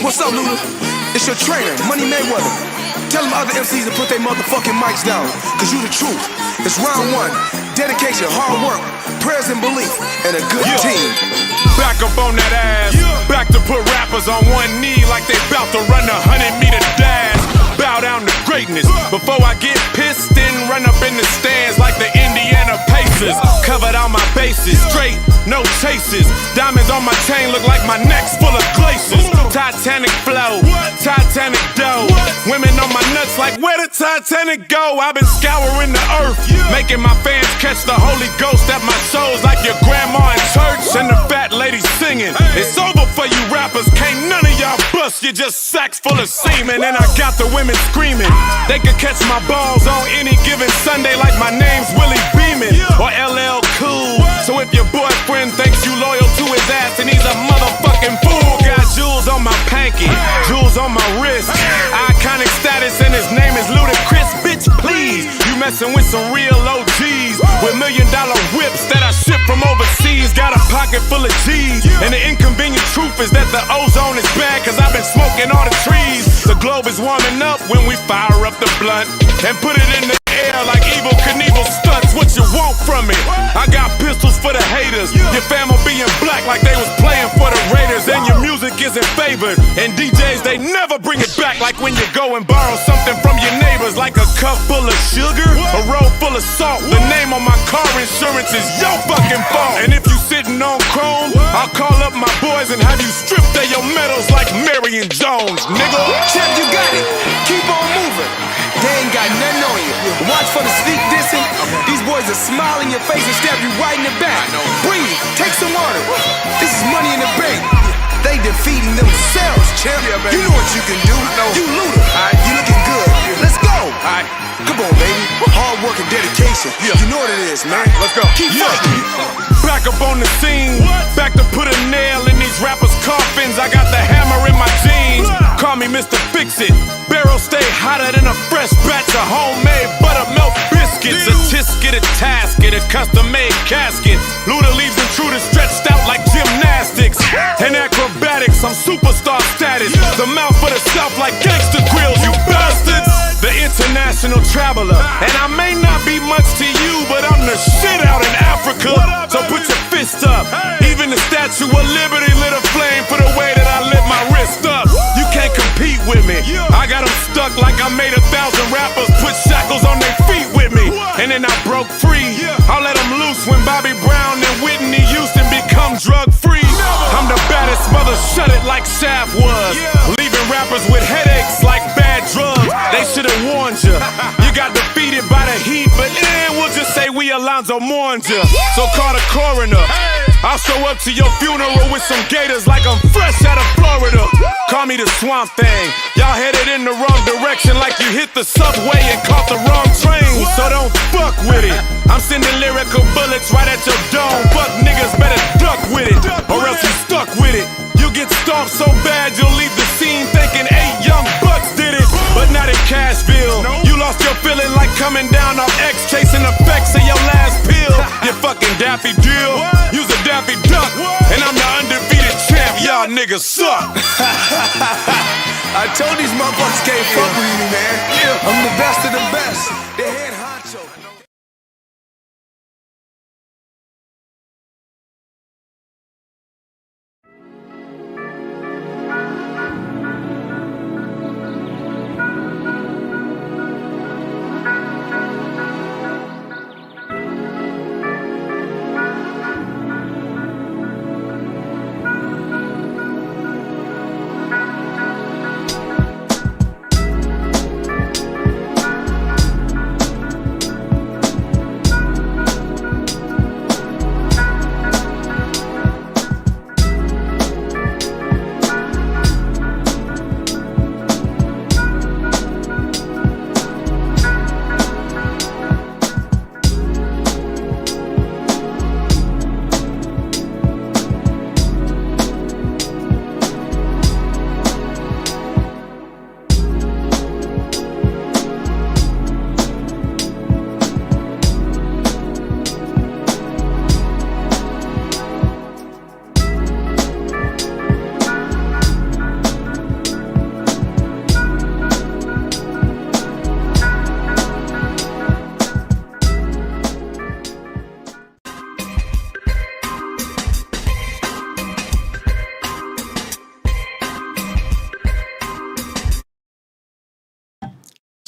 What's up, Luda? It's your trainer, Money Mayweather. Tell them other MCs to put their motherfucking mics down, cause you the truth. It's round one. Dedication, hard work, prayers and belief, and a good team. Back up on that ass. Back to put rappers on one knee like they bout to run a 100-meter dash. Bow down to greatness before I get pissed and run up in the stands like the Indiana Pacers. Covered all my bases, straight, no chases. Diamonds on my chain look like my neck's full of glaciers. Titanic flow, Titanic dough. Women on my nuts like where the Titanic go? I've been scouring the earth, making my fans catch the Holy Ghost at my shows like your grandma in church and the fat lady singing. It's over for you rappers, can't none of y'all bust. You're just sacks full of semen. And I got the women screaming. They could catch my balls on any given Sunday like my name's Willie Beeman or LL Cool. So if your boyfriend thinks you loyal to his ass and he's a motherfucking fool, got jewels on my panky, jewels on my wrist, iconic status and his name is Ludacris. Bitch, please, you messing with some real OGs with $1 million whips that I ship from overseas. Got a pocket full of G's, and the inconvenient truth is that the ozone is bad, cause I've been smoking all the trees. The globe is warming up when we fire up the blunt and put it in the air like Evel Knievel stunts. What you want from it? I got pistols for the haters. Your fam will be in black like they was playing for the Raiders, and your music isn't favored. And DJs, they never bring it back like when you go and borrow something from your neighbors, like a cup full of sugar, a roll full of salt. The name on my car insurance is your fucking fault. And if you sitting on chrome, I'll call up my boys and have you stripped of your medals like Marion Jones, nigga. Chip, you got it. Keep on moving. They ain't got nothing on you. Watch for the sneak dissing. These boys will smile in your face and stab you right in the back. Breathe. Take some water. This is Money in the Bank. They defeating themselves, champ. You know what you can do. You Luda. You looking good. Let's go. Come on, baby. Hard work and dedication. You know what it is, man. Let's go. Keep fighting. Back up on the scene. Back to put a nail in these rappers' coffins. I got the hammer in my jeans. Call me Mr. Fix-It. Barrel stay hotter than a fresh batch of homemade buttermilk biscuits. A tisket, a tasket, a custom-made casket. Luda leaves intruders stretched out like gymnastics. And acrobatics, I'm superstar status. The mouth for the south like gangster grills, you bastards. The international traveler. And I may not be much to you, but I'm the shit out in Africa. So put your fist up. Even the Statue of Liberty lit a flame for the way that I lit my wrist up. You can't compete with me. I got them stuck like I made 1,000 rappers put shackles on their feet with me. And then I broke free. I'll let them loose when Bobby Brown and Whitney Houston become drug free. I'm the baddest mother, shut it like Shaft was. Leaving rappers with headaches like bad drugs. They should've warned you. You got defeated by the heat, but we'll just say we Alonzo mourned you. So call the coroner. I'll show up to your funeral with some gators like I'm fresh out of Florida. Call me the Swamp Thing. Y'all headed in the wrong direction like you hit the subway and caught the wrong train. So don't fuck with it. I'm sending lyrical bullets right at your dome. Fuck niggas better duck with it, or else you stuck with it. You get stomped so bad you'll leave the scene thinking 8 young bucks did it. But not in Cashville. You lost your feeling like coming down off X, chasing effects of your last pill. You fucking Daffy Deal. You's a Daffy Duck, and I'm the undefeated champ. Y'all niggas suck. I told these motherfuckers can't fuck with me, man. I'm the best of the best. The head honcho.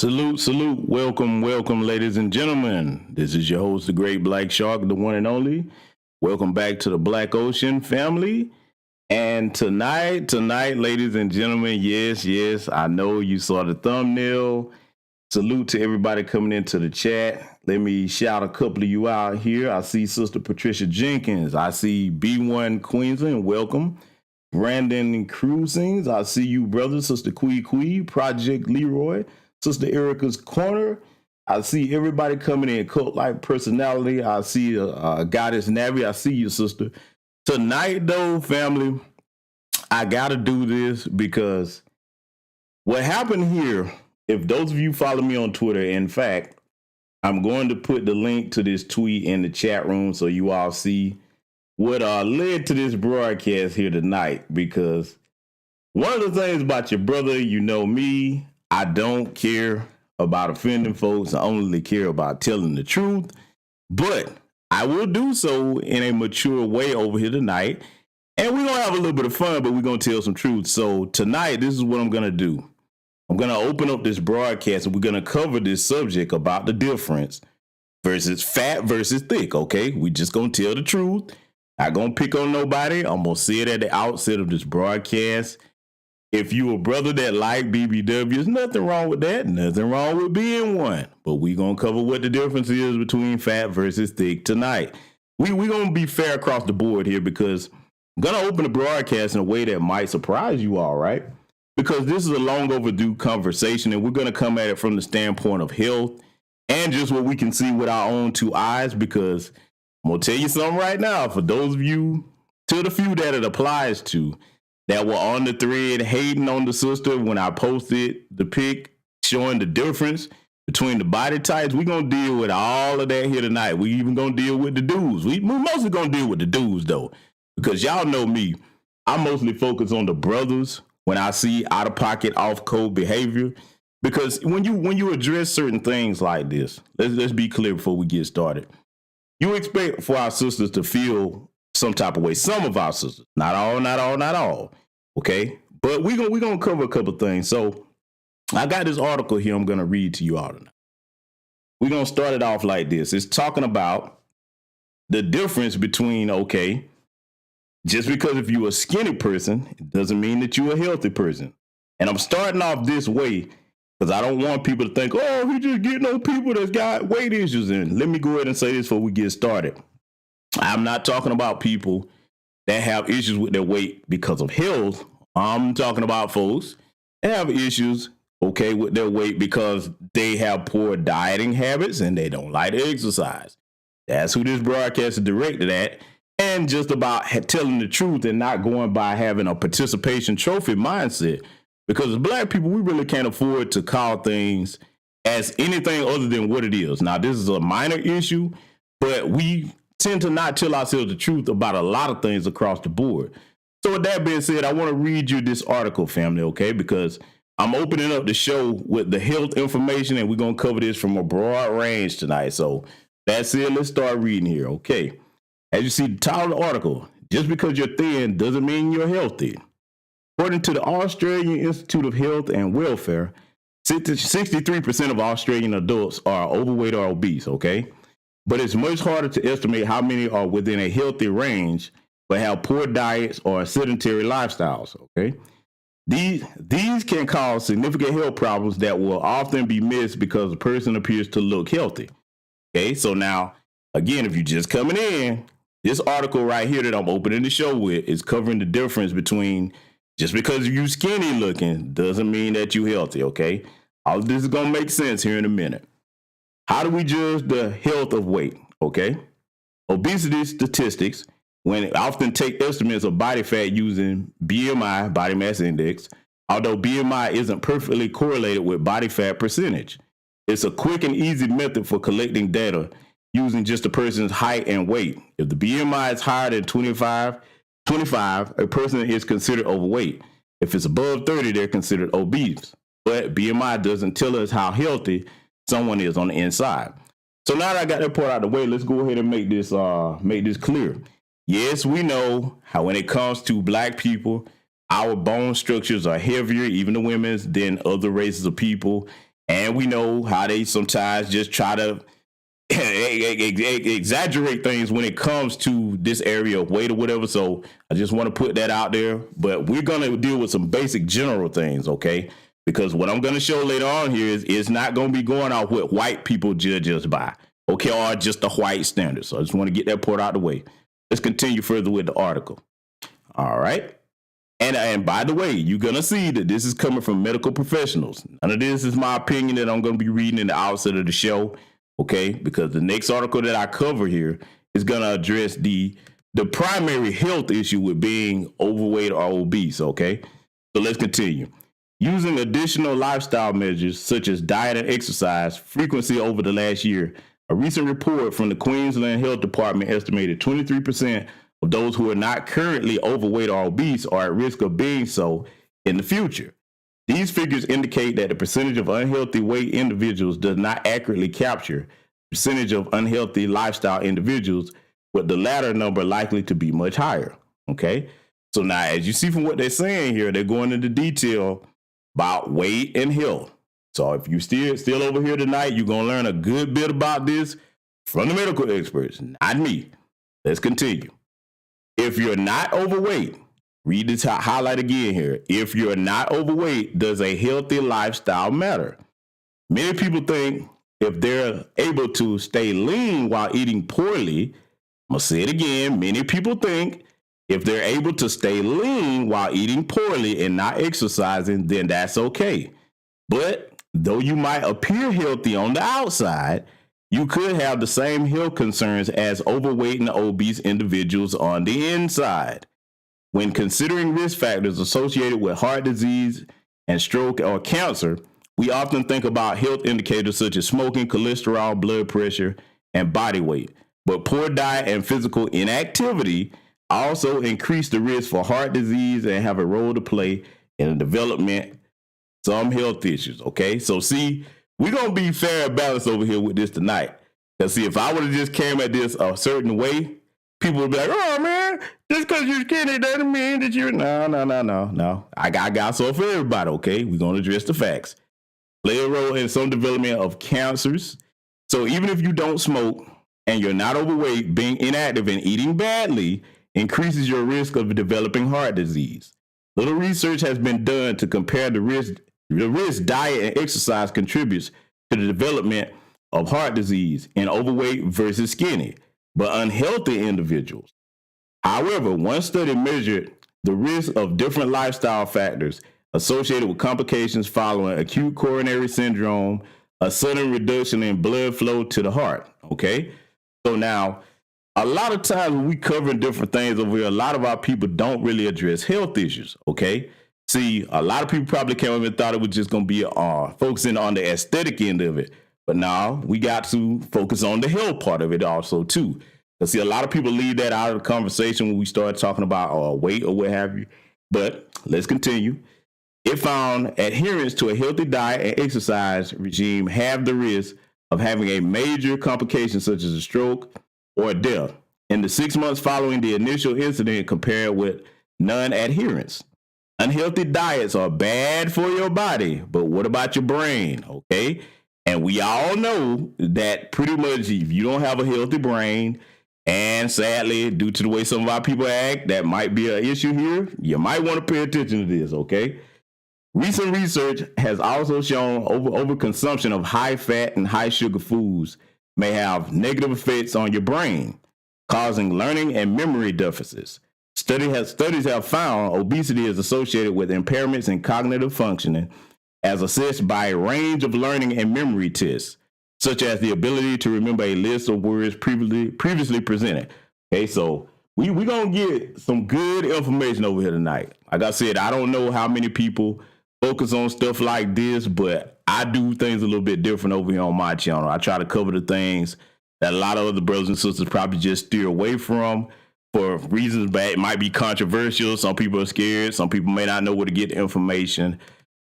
Salute, salute, welcome, welcome, ladies and gentlemen. This is your host, the Great Black Shark, the one and only. Welcome back to the Black Ocean family. And tonight, ladies and gentlemen, yes, I know you saw the thumbnail. Salute to everybody coming into the chat. Let me shout a couple of you out here. I see Sister Patricia Jenkins. I see B1 Queensland, welcome. Brandon Cruisings, I see you, brother. Sister Quee, Project Leroy. Sister Erica's Corner. I see everybody coming in. Cult-like personality. I see Goddess Navi. I see you, sister. Tonight, though, family, I got to do this because what happened here, if those of you follow me on Twitter, in fact, I'm going to put the link to this tweet in the chat room so you all see what led to this broadcast here tonight. Because one of the things about your brother, you know me, I don't care about offending folks. I only care about telling the truth. But I will do so in a mature way over here tonight. And we're going to have a little bit of fun, but we're going to tell some truth. So tonight, this is what I'm going to do. I'm going to open up this broadcast and we're going to cover this subject about the difference versus fat versus thick, okay? We just going to tell the truth. Not going to pick on nobody. I'm going to say it at the outset of this broadcast. If you a brother that like BBWs, nothing wrong with that. Nothing wrong with being one. But we going to cover what the difference is between fat versus thick tonight. We going to be fair across the board here because I'm going to open the broadcast in a way that might surprise you all, right? Because this is a long overdue conversation and we're going to come at it from the standpoint of health and just what we can see with our own two eyes. Because I'm going to tell you something right now. For those of you, to the few that it applies to, that were on the thread hating on the sister when I posted the pic showing the difference between the body types, we're going to deal with all of that here tonight. We even going to deal with the dudes. We're mostly going to deal with the dudes, though, because y'all know me. I mostly focus on the brothers when I see out-of-pocket, off-code behavior, because when you address certain things like this, let's be clear before we get started. You expect for our sisters to feel some type of way. Some of our sisters, not all. Okay, but we're gonna cover a couple things. So I got this article here I'm gonna read to you all tonight. We're gonna start it off like this. It's talking about the difference between, okay, just because if you're a skinny person, it doesn't mean that you're a healthy person. And I'm starting off this way because I don't want people to think, oh, he just getting on people that's got weight issues. And let me go ahead and say this before we get started. I'm not talking about people that have issues with their weight because of health. I'm talking about folks that have issues, okay, with their weight because they have poor dieting habits and they don't like to exercise. That's who this broadcast is directed at. And just about telling the truth and not going by having a participation trophy mindset. Because as black people, we really can't afford to call things as anything other than what it is. Now, this is a minor issue, but we tend to not tell ourselves the truth about a lot of things across the board. So with that being said, I want to read you this article, family, okay? Because I'm opening up the show with the health information and we're going to cover this from a broad range tonight. So that's it. Let's start reading here, okay? As you see the title of the article, just because you're thin doesn't mean you're healthy. According to the Australian Institute of Health and Welfare, 63% of Australian adults are overweight or obese, okay? But it's much harder to estimate how many are within a healthy range but have poor diets or sedentary lifestyles, okay? These can cause significant health problems that will often be missed because the person appears to look healthy, okay? So now, again, if you're just coming in, this article right here that I'm opening the show with is covering the difference between just because you're skinny looking doesn't mean that you're healthy, okay? All of this is going to make sense here in a minute. How do we judge the health of weight? Okay. Obesity statistics, when often take estimates of body fat using BMI, body mass index, although BMI isn't perfectly correlated with body fat percentage. It's a quick and easy method for collecting data using just a person's height and weight. If the BMI is higher than 25, a person is considered overweight. If it's above 30, they're considered obese. But BMI doesn't tell us how healthy someone is on the inside. So now that I got that part out of the way, let's go ahead and make this clear. Yes, we know how when it comes to black people, our bone structures are heavier, even the women's, than other races of people. And we know how they sometimes just try to exaggerate things when it comes to this area of weight or whatever. So I just want to put that out there. But we're going to deal with some basic general things, okay? Because what I'm going to show later on here is not going to be going off what white people judge us by, okay, or just the white standard. So I just want to get that part out of the way. Let's continue further with the article. All right. And by the way, you're going to see that this is coming from medical professionals. None of this is my opinion that I'm going to be reading in the outset of the show. Okay, because the next article that I cover here is going to address the primary health issue with being overweight or obese. Okay, so let's continue. Using additional lifestyle measures such as diet and exercise frequency over the last year, a recent report from the Queensland Health Department estimated 23% of those who are not currently overweight or obese are at risk of being so in the future. These figures indicate that the percentage of unhealthy weight individuals does not accurately capture the percentage of unhealthy lifestyle individuals, with the latter number likely to be much higher. Okay, so now as you see from what they're saying here, they're going into detail about weight and health. So if you still over here tonight, you're going to learn a good bit about this from the medical experts, not me. Let's continue. If you're not overweight, read this highlight again here. If you're not overweight, does a healthy lifestyle matter? Many people think if they're able to stay lean while eating poorly, I'm going to say it again. Many people think if they're able to stay lean while eating poorly and not exercising, then that's okay. But though you might appear healthy on the outside, you could have the same health concerns as overweight and obese individuals on the inside. When considering risk factors associated with heart disease and stroke or cancer, we often think about health indicators such as smoking, cholesterol, blood pressure, and body weight. But poor diet and physical inactivity also increase the risk for heart disease and have a role to play in the development of some health issues. Okay, so see, we're going to be fair and balanced over here with this tonight. Because see, if I would have just came at this a certain way, people would be like, oh, man, just because you're skinny doesn't mean that you're... No. I got so for everybody, okay? We're going to address the facts. Play a role in some development of cancers. So even if you don't smoke and you're not overweight, being inactive and eating badly increases your risk of developing heart disease. Little research has been done to compare the risk diet and exercise contributes to the development of heart disease in overweight versus skinny, but unhealthy individuals. However, one study measured the risk of different lifestyle factors associated with complications following acute coronary syndrome, a sudden reduction in blood flow to the heart. Okay, so now a lot of times when we cover different things over here, a lot of our people don't really address health issues. Okay, see, a lot of people probably came up and thought it was just going to be focusing on the aesthetic end of it, but now we got to focus on the health part of it also too. See, a lot of people leave that out of the conversation when we start talking about weight or what have you. But let's continue. It found adherence to a healthy diet and exercise regime have the risk of having a major complication such as a stroke or death in the 6 months following the initial incident compared with non-adherence. Unhealthy diets are bad for your body, but what about your brain? Okay. And we all know that pretty much if you don't have a healthy brain, and sadly, due to the way some of our people act, that might be an issue here. You might want to pay attention to this, okay? Recent research has also shown overconsumption of high-fat and high-sugar foods may have negative effects on your brain, causing learning and memory deficits. Studies have found obesity is associated with impairments in cognitive functioning, as assessed by a range of learning and memory tests, such as the ability to remember a list of words previously presented. Okay, so we're going to get some good information over here tonight. Like I said, I don't know how many people focus on stuff like this, but I do things a little bit different over here on my channel. I try to cover the things that a lot of other brothers and sisters probably just steer away from for reasons that it might be controversial. Some people are scared. Some people may not know where to get the information.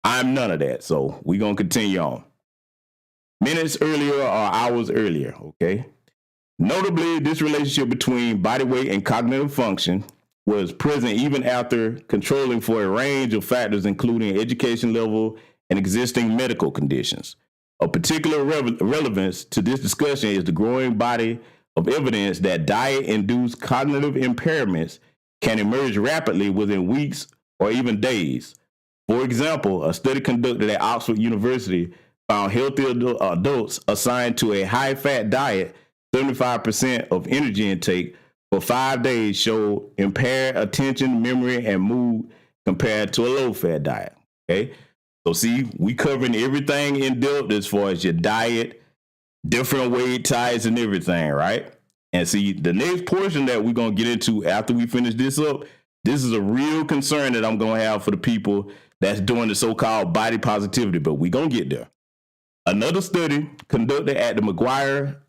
I'm none of that, so we're going to continue on. Minutes earlier or hours earlier, okay? Notably, this relationship between body weight and cognitive function was present even after controlling for a range of factors, including education level and existing medical conditions. Of particular relevance to this discussion is the growing body of evidence that diet-induced cognitive impairments can emerge rapidly within weeks or even days. For example, a study conducted at Oxford University found healthy adults assigned to a high-fat diet, 75% of energy intake for 5 days showed impaired attention, memory, and mood compared to a low-fat diet. Okay, so see, we covering everything in depth as far as your diet, different weight types, and everything, right? And see, the next portion that we're gonna get into after we finish this up, this is a real concern that I'm gonna have for the people that's doing the so-called body positivity, but we're gonna get there. Another study conducted at the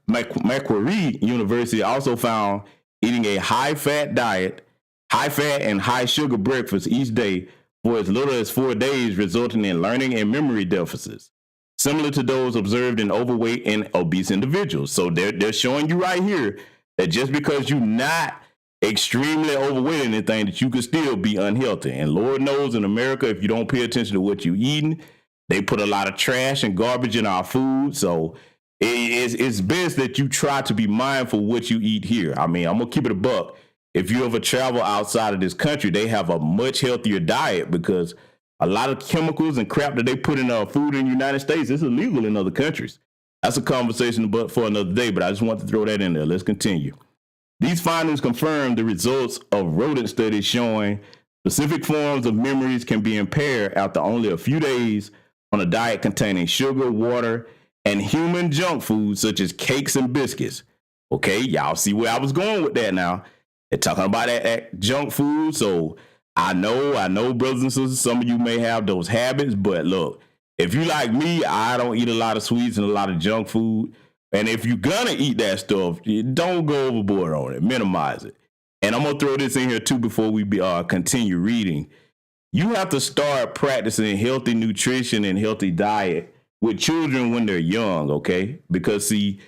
Macquarie University also found eating a high-fat diet, high-fat and high-sugar breakfast each day for as little as 4 days, resulting in learning and memory deficits, similar to those observed in overweight and obese individuals. So they're showing you right here that just because you're not extremely overweight or anything, that you could still be unhealthy. And Lord knows in America, if you don't pay attention to what you're eating, they put a lot of trash and garbage in our food. So it's best that you try to be mindful of what you eat here. I mean, I'm going to keep it a buck. If you ever travel outside of this country, they have a much healthier diet because a lot of chemicals and crap that they put in our food in the United States is illegal in other countries. That's a conversation but for another day, but I just want to throw that in there. Let's continue. These findings confirm the results of rodent studies showing specific forms of memories can be impaired after only a few days on a diet containing sugar, water, and human junk food such as cakes and biscuits. Okay, y'all see where I was going with that now. They're talking about that junk food. So I know, brothers and sisters, some of you may have those habits, but look, if you like me, I don't eat a lot of sweets and a lot of junk food. And if you're gonna eat that stuff, don't go overboard on it, minimize it. And I'm gonna throw this in here too before we continue reading. You have to start practicing healthy nutrition and healthy diet with children when they're young, okay? Because see,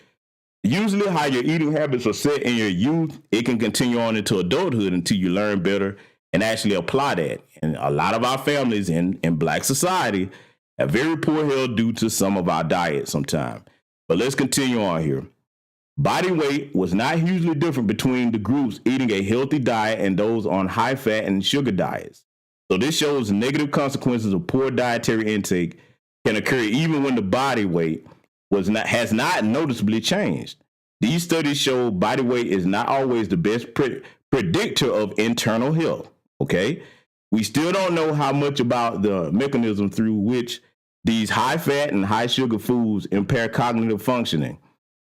usually how your eating habits are set in your youth, it can continue on into adulthood until you learn better and actually apply that. And a lot of our families in Black society have very poor health due to some of our diet sometimes. But let's continue on here. Body weight was not hugely different between the groups eating a healthy diet and those on high fat and sugar diets. So this shows negative consequences of poor dietary intake can occur even when the body weight has not noticeably changed. These studies show body weight is not always the best predictor of internal health. Okay, we still don't know how much about the mechanism through which these high fat and high sugar foods impair cognitive functioning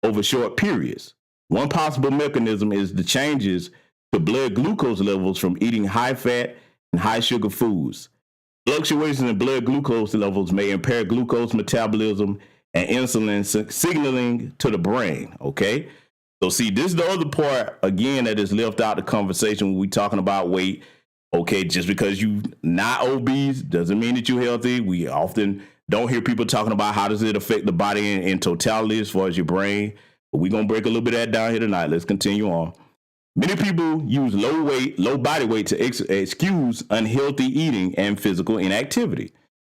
over short periods. One possible mechanism is the changes to blood glucose levels from eating high fat and high sugar foods. Fluctuations in blood glucose levels may impair glucose metabolism and insulin signaling to the brain. Okay, so see, this is the other part again that is left out of the conversation when we talking about weight. Okay, just because you not obese doesn't mean that you're healthy. We often don't hear people talking about how does it affect the body in totality as far as your brain. But we're gonna break a little bit of that down here tonight. Let's continue on. Many people use low body weight to excuse unhealthy eating and physical inactivity.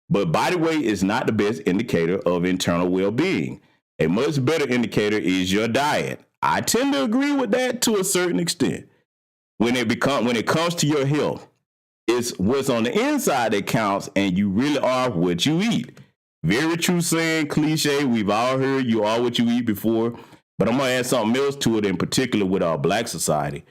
But body weight is not the best indicator of internal well-being. A much better indicator is your diet. I tend to agree with that to a certain extent. When it comes to your health, it's what's on the inside that counts, and you really are what you eat. Very true saying, cliche. We've all heard you are what you eat before. But I'm going to add something else to it, in particular with our Black society.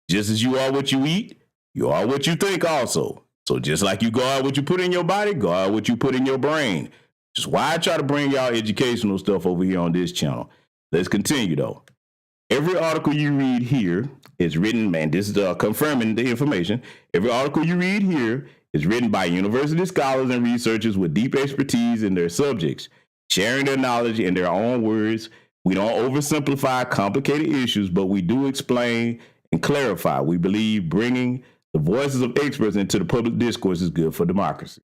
Just as you are what you eat, you are what you think also. So just like you go out what you put in your body, go out what you put in your brain. Just why I try to bring y'all educational stuff over here on this channel. Let's continue, though. Every article you read here is written, man, this is confirming the information. Every article you read here is written by university scholars and researchers with deep expertise in their subjects, sharing their knowledge in their own words. We don't oversimplify complicated issues, but we do explain and clarify. We believe bringing the voices of experts into the public discourse is good for democracy.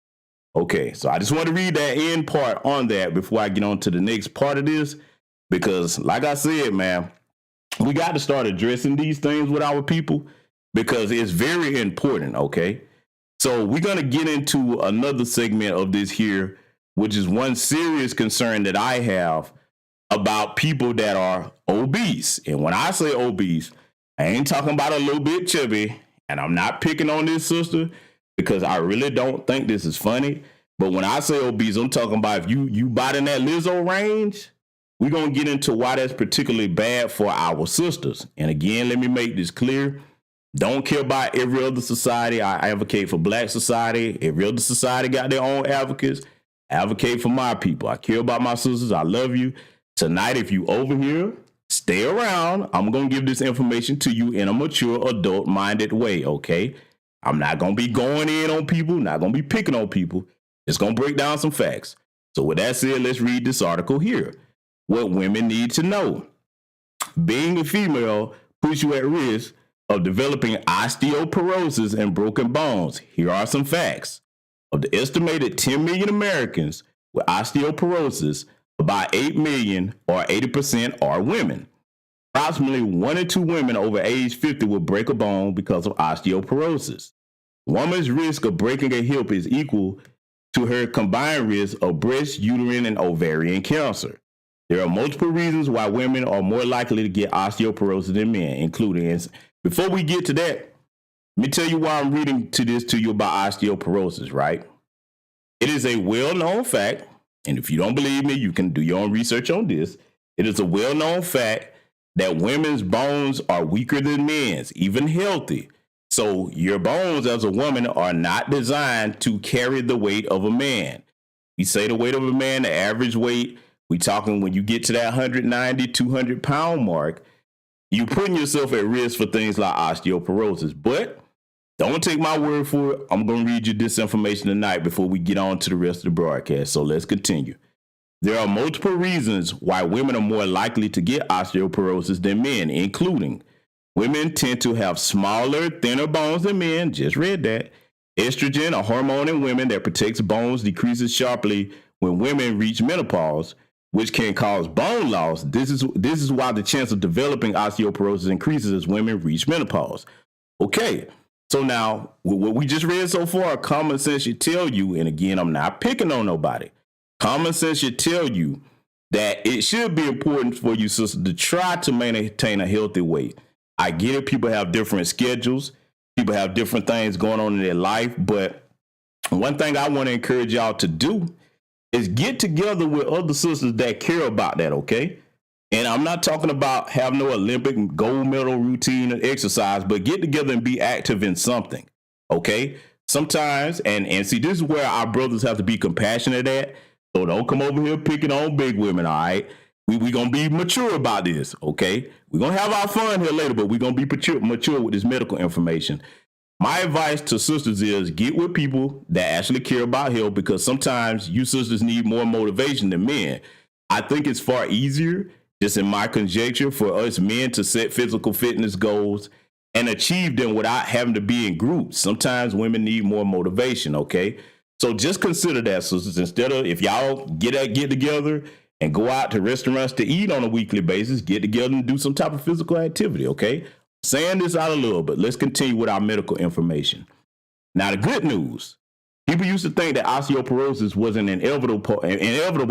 Okay, so I just want to read that end part on that before I get on to the next part of this, because like I said, man, we got to start addressing these things with our people because it's very important, okay? So we're going to get into another segment of this here which is one serious concern that I have about people that are obese. And when I say obese, I ain't talking about a little bit chubby, and I'm not picking on this sister because I really don't think this is funny. But when I say obese, I'm talking about if you bought in that Lizzo range, we're going to get into why that's particularly bad for our sisters. And again, let me make this clear. Don't care about every other society. I advocate for Black society. Every other society got their own advocates. Advocate for my people. I care about my sisters. I love you. Tonight, if you over here, stay around. I'm going to give this information to you in a mature, adult-minded way, okay? I'm not going to be going in on people, not going to be picking on people. It's going to break down some facts. So with that said, let's read this article here. What women need to know. Being a female puts you at risk of developing osteoporosis and broken bones. Here are some facts. Of the estimated 10 million Americans with osteoporosis, about 8 million or 80% are women. Approximately 1 in 2 women over age 50 will break a bone because of osteoporosis. Woman's risk of breaking a hip is equal to her combined risk of breast, uterine, and ovarian cancer. There are multiple reasons why women are more likely to get osteoporosis than men, including, and before we get to that, let me tell you why I'm reading to you about osteoporosis, right? It is a well-known fact, and if you don't believe me, you can do your own research on this. It is a well-known fact that women's bones are weaker than men's, even healthy. So your bones as a woman are not designed to carry the weight of a man. We say the weight of a man, the average weight, we talking when you get to that 190, 200 pound mark, you're putting yourself at risk for things like osteoporosis. But don't take my word for it. I'm going to read you this information tonight before we get on to the rest of the broadcast. So let's continue. There are multiple reasons why women are more likely to get osteoporosis than men, including women tend to have smaller, thinner bones than men. Just read that. Estrogen, a hormone in women that protects bones, decreases sharply when women reach menopause, which can cause bone loss. This is why the chance of developing osteoporosis increases as women reach menopause. Okay, so now what we just read so far, common sense should tell you, and again, I'm not picking on nobody. Common sense should tell you that it should be important for you, sister, to try to maintain a healthy weight. I get it. People have different schedules. People have different things going on in their life. But one thing I want to encourage y'all to do is get together with other sisters that care about that, okay? And I'm not talking about have no Olympic gold medal routine or exercise, but get together and be active in something, okay? Sometimes, and see, this is where our brothers have to be compassionate at. So don't come over here picking on big women, all right? We going to be mature about this, okay? We're going to have our fun here later, but we're going to be mature with this medical information. My advice to sisters is get with people that actually care about health, because sometimes you sisters need more motivation than men. I think it's far easier, just in my conjecture, for us men to set physical fitness goals and achieve them without having to be in groups. Sometimes women need more motivation, okay? So just consider that, sisters. Instead of, if y'all get together and go out to restaurants to eat on a weekly basis, get together and do some type of physical activity, okay? Saying this out of love, but let's continue with our medical information. Now, the good news, people used to think that osteoporosis was an inevitable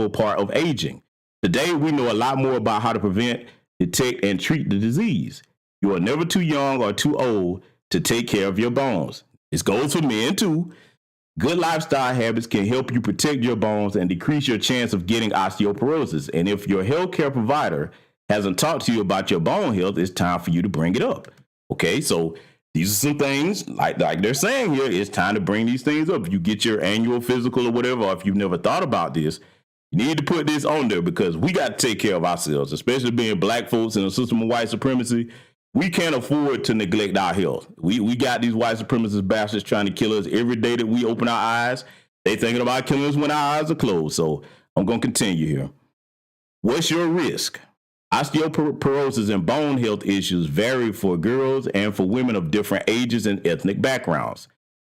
part of aging. Today, we know a lot more about how to prevent, detect, and treat the disease. You are never too young or too old to take care of your bones. This goes for men, too. Good lifestyle habits can help you protect your bones and decrease your chance of getting osteoporosis. And if your healthcare provider hasn't talked to you about your bone health, it's time for you to bring it up. Okay, so these are some things like they're saying here. It's time to bring these things up. If you get your annual physical or whatever, or if you've never thought about this, you need to put this on there, because we got to take care of ourselves, especially being black folks in a system of white supremacy. We can't afford to neglect our health. We got these white supremacist bastards trying to kill us every day that we open our eyes. They thinking about killing us when our eyes are closed. So I'm going to continue here. What's your risk? Osteoporosis and bone health issues vary for girls and for women of different ages and ethnic backgrounds.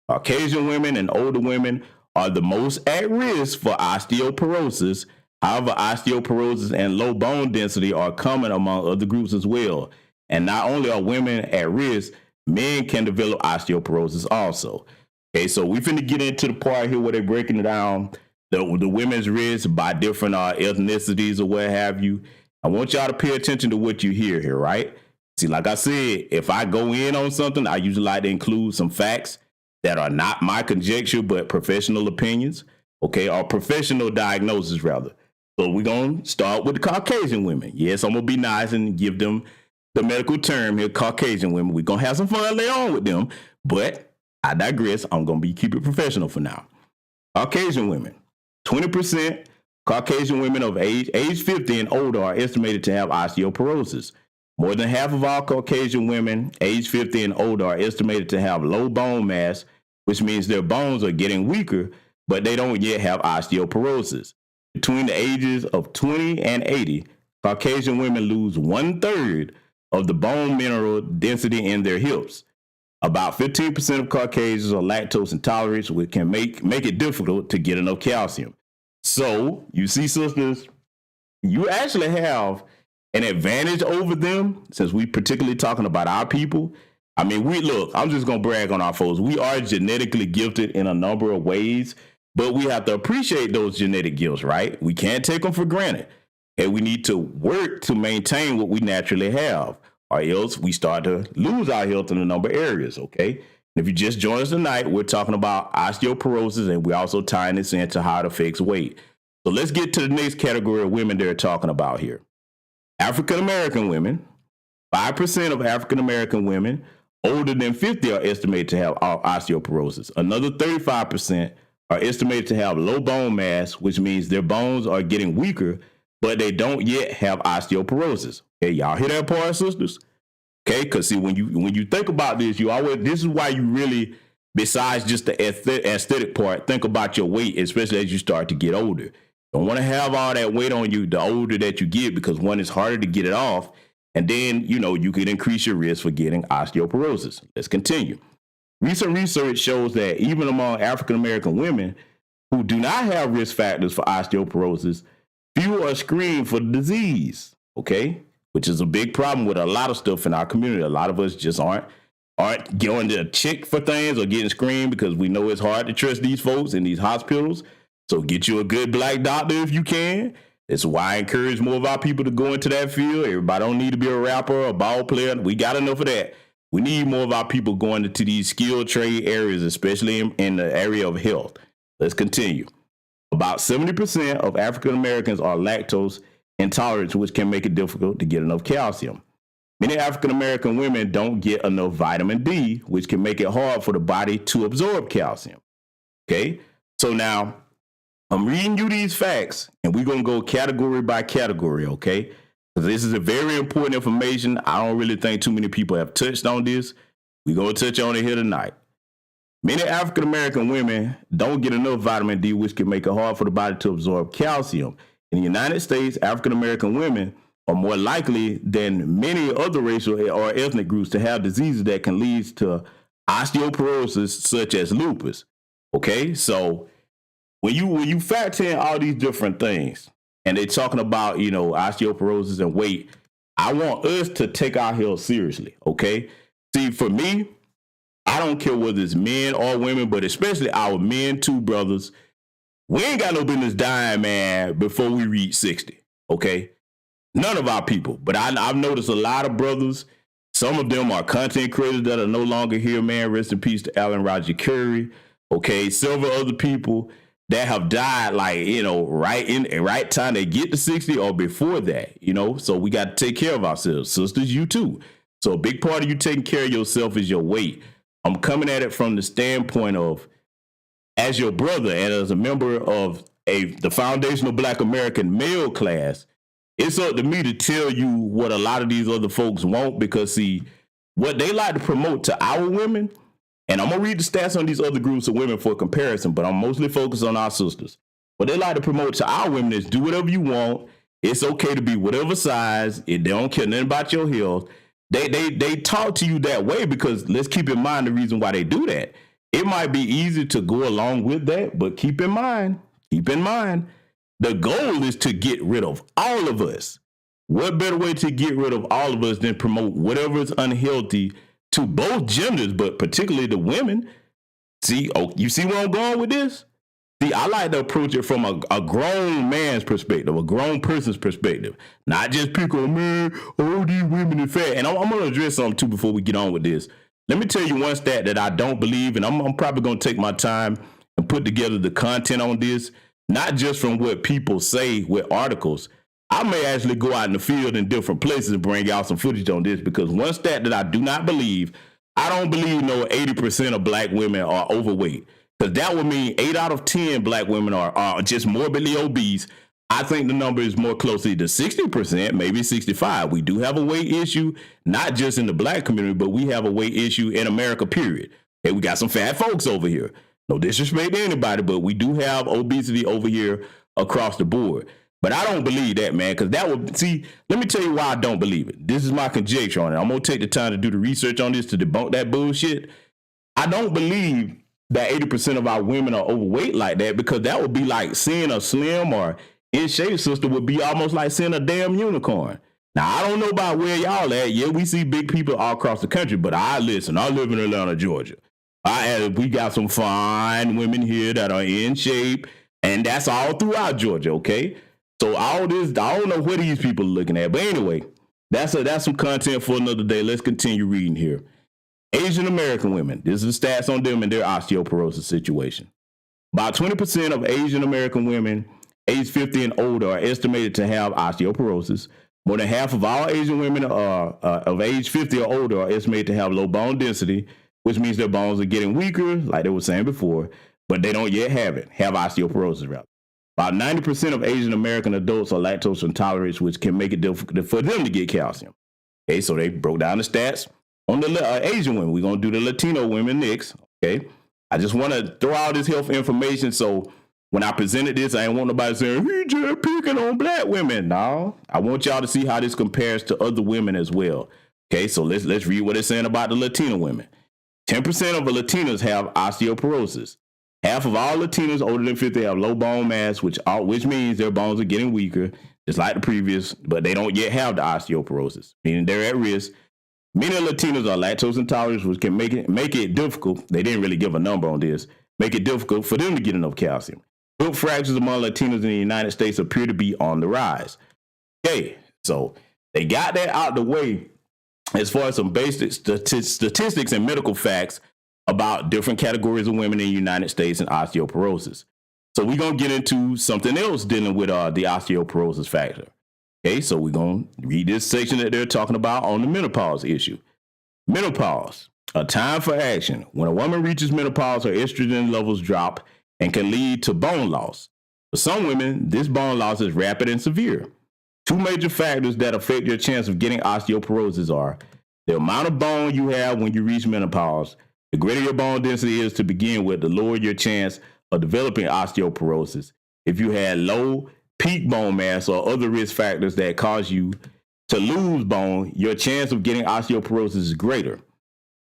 Caucasian women and older women are the most at risk for osteoporosis. However, osteoporosis and low bone density are common among other groups as well. And not only are women at risk, men can develop osteoporosis also. Okay, so we finna get into the part here where they're breaking it down the women's risk by different ethnicities or what have you. I want y'all to pay attention to what you hear here, right? See, like I said, if I go in on something, I usually like to include some facts that are not my conjecture, but professional opinions, okay, or professional diagnosis, rather. So we're going to start with the Caucasian women. Yes, I'm going to be nice and give them the medical term here, Caucasian women. We're going to have some fun later on with them, but I digress. I'm going to keep it professional for now. Caucasian women, 20% Caucasian women of age 50 and older are estimated to have osteoporosis. More than half of all Caucasian women age 50 and older are estimated to have low bone mass, which means their bones are getting weaker, but they don't yet have osteoporosis. Between the ages of 20 and 80, Caucasian women lose 1/3 of the bone mineral density in their hips. About 15% of Caucasians are lactose intolerant, which can make it difficult to get enough calcium. So, you see, sisters, you actually have an advantage over them, since we particularly talking about our people. I mean, I'm just going to brag on our folks. We are genetically gifted in a number of ways, but we have to appreciate those genetic gifts, right? We can't take them for granted. And we need to work to maintain what we naturally have, or else we start to lose our health in a number of areas, okay? And if you just joined us tonight, we're talking about osteoporosis, and we're also tying this into how it affects weight. So let's get to the next category of women they're talking about here. African-American women. 5% of African-American women older than 50 are estimated to have osteoporosis. Another 35% are estimated to have low bone mass, which means their bones are getting weaker, but they don't yet have osteoporosis. Okay, y'all hear that part, sisters? Okay, because see, when you think about this, this is why you really, besides just the aesthetic part, think about your weight, especially as you start to get older. Don't want to have all that weight on you the older that you get, because one, it's harder to get it off, and then you could increase your risk for getting osteoporosis. Let's continue. Recent research shows that even among African American women who do not have risk factors for osteoporosis, few are screened for the disease, okay? Which is a big problem with a lot of stuff in our community. A lot of us just aren't going to check for things or getting screened, because we know it's hard to trust these folks in these hospitals. So get you a good black doctor if you can. It's why I encourage more of our people to go into that field. Everybody don't need to be a rapper or a ball player. We got enough of that. We need more of our people going into these skilled trade areas, especially in the area of health. Let's continue. About 70% of African Americans are lactose intolerant, which can make it difficult to get enough calcium. Many African American women don't get enough vitamin D, which can make it hard for the body to absorb calcium. Okay, so now I'm reading you these facts, and we're going to go category by category, okay? This is a very important information. I don't really think too many people have touched on this. We're going to touch on it here tonight. Many African American women don't get enough vitamin D, which can make it hard for the body to absorb calcium. In the United States, African American women are more likely than many other racial or ethnic groups to have diseases that can lead to osteoporosis, such as lupus. Okay, so when you factor in all these different things, and they're talking about osteoporosis and weight, I want us to take our health seriously. Okay, see, for me, I don't care whether it's men or women, but especially our men too, brothers. We ain't got no business dying, man, before we reach 60, okay? None of our people. But I've noticed a lot of brothers. Some of them are content creators that are no longer here, man. Rest in peace to Alan Roger Curry, okay? Several other people that have died, right time they get to 60 or before that, So we got to take care of ourselves. Sisters, you too. So a big part of you taking care of yourself is your weight. I'm coming at it from the standpoint of, as your brother and as a member of the foundational Black American male class, it's up to me to tell you what a lot of these other folks won't, because see, what they like to promote to our women, and I'm going to read the stats on these other groups of women for comparison, but I'm mostly focused on our sisters. What they like to promote to our women is do whatever you want. It's okay to be whatever size. They don't care nothing about your health. They talk to you that way because let's keep in mind the reason why they do that. It might be easy to go along with that, but keep in mind, the goal is to get rid of all of us. What better way to get rid of all of us than promote whatever is unhealthy to both genders, but particularly the women? See, you see where I'm going with this? See, I like to approach it from a grown man's perspective, a grown person's perspective, not just pick on, man, all these women are fat. And I'm going to address something too before we get on with this. Let me tell you one stat that I don't believe, and I'm probably going to take my time and put together the content on this, not just from what people say with articles. I may actually go out in the field in different places and bring out some footage on this, because one stat that I do not believe, I don't believe 80% of black women are overweight. Because that would mean 8 out of 10 black women are just morbidly obese. I think the number is more closely to 60%, maybe 65%. We do have a weight issue, not just in the black community, but we have a weight issue in America, period. Okay, we got some fat folks over here. No disrespect to anybody, but we do have obesity over here across the board. But I don't believe that, man, because that would, see, let me tell you why I don't believe it. This is my conjecture on it. I'm going to take the time to do the research on this to debunk that bullshit. I don't believe that 80% of our women are overweight like that, because that would be like seeing a slim or in shape sister would be almost like seeing a damn unicorn. Now, I don't know about where y'all at. Yeah, we see big people all across the country, but I live in Atlanta, Georgia. We got some fine women here that are in shape, and that's all throughout Georgia, okay? So all this, I don't know what these people are looking at, but anyway, that's some content for another day. Let's continue reading here. Asian American women, this is the stats on them and their osteoporosis situation. About 20% of Asian American women aged 50 and older are estimated to have osteoporosis. More than half of all Asian women of age 50 or older are estimated to have low bone density, which means their bones are getting weaker, like they were saying before, but they don't yet have osteoporosis rather. About 90% of Asian American adults are lactose intolerant, which can make it difficult for them to get calcium. Okay, so they broke down the stats on the Asian women. We're going to do the Latino women next, okay? I just want to throw all this health information, so when I presented this, I ain't want nobody saying, he just picking on black women. No, I want y'all to see how this compares to other women as well. Okay, so let's read what it's saying about the Latino women. 10% of the Latinas have osteoporosis. Half of all Latinas older than 50 have low bone mass, which means their bones are getting weaker, just like the previous, but they don't yet have the osteoporosis, meaning they're at risk. Many Latinos are lactose intolerant, which can make it difficult. They didn't really give a number on this. Make it difficult for them to get enough calcium. Hip fractures among Latinos in the United States appear to be on the rise. Okay, so they got that out the way as far as some basic statistics and medical facts about different categories of women in the United States and osteoporosis. So we're going to get into something else dealing with the osteoporosis factor. Okay, so we're going to read this section that they're talking about on the menopause issue. Menopause, a time for action. When a woman reaches menopause, her estrogen levels drop and can lead to bone loss. For some women, this bone loss is rapid and severe. Two major factors that affect your chance of getting osteoporosis are the amount of bone you have when you reach menopause. The greater your bone density is to begin with, the lower your chance of developing osteoporosis. If you had low peak bone mass or other risk factors that cause you to lose bone, your chance of getting osteoporosis is greater.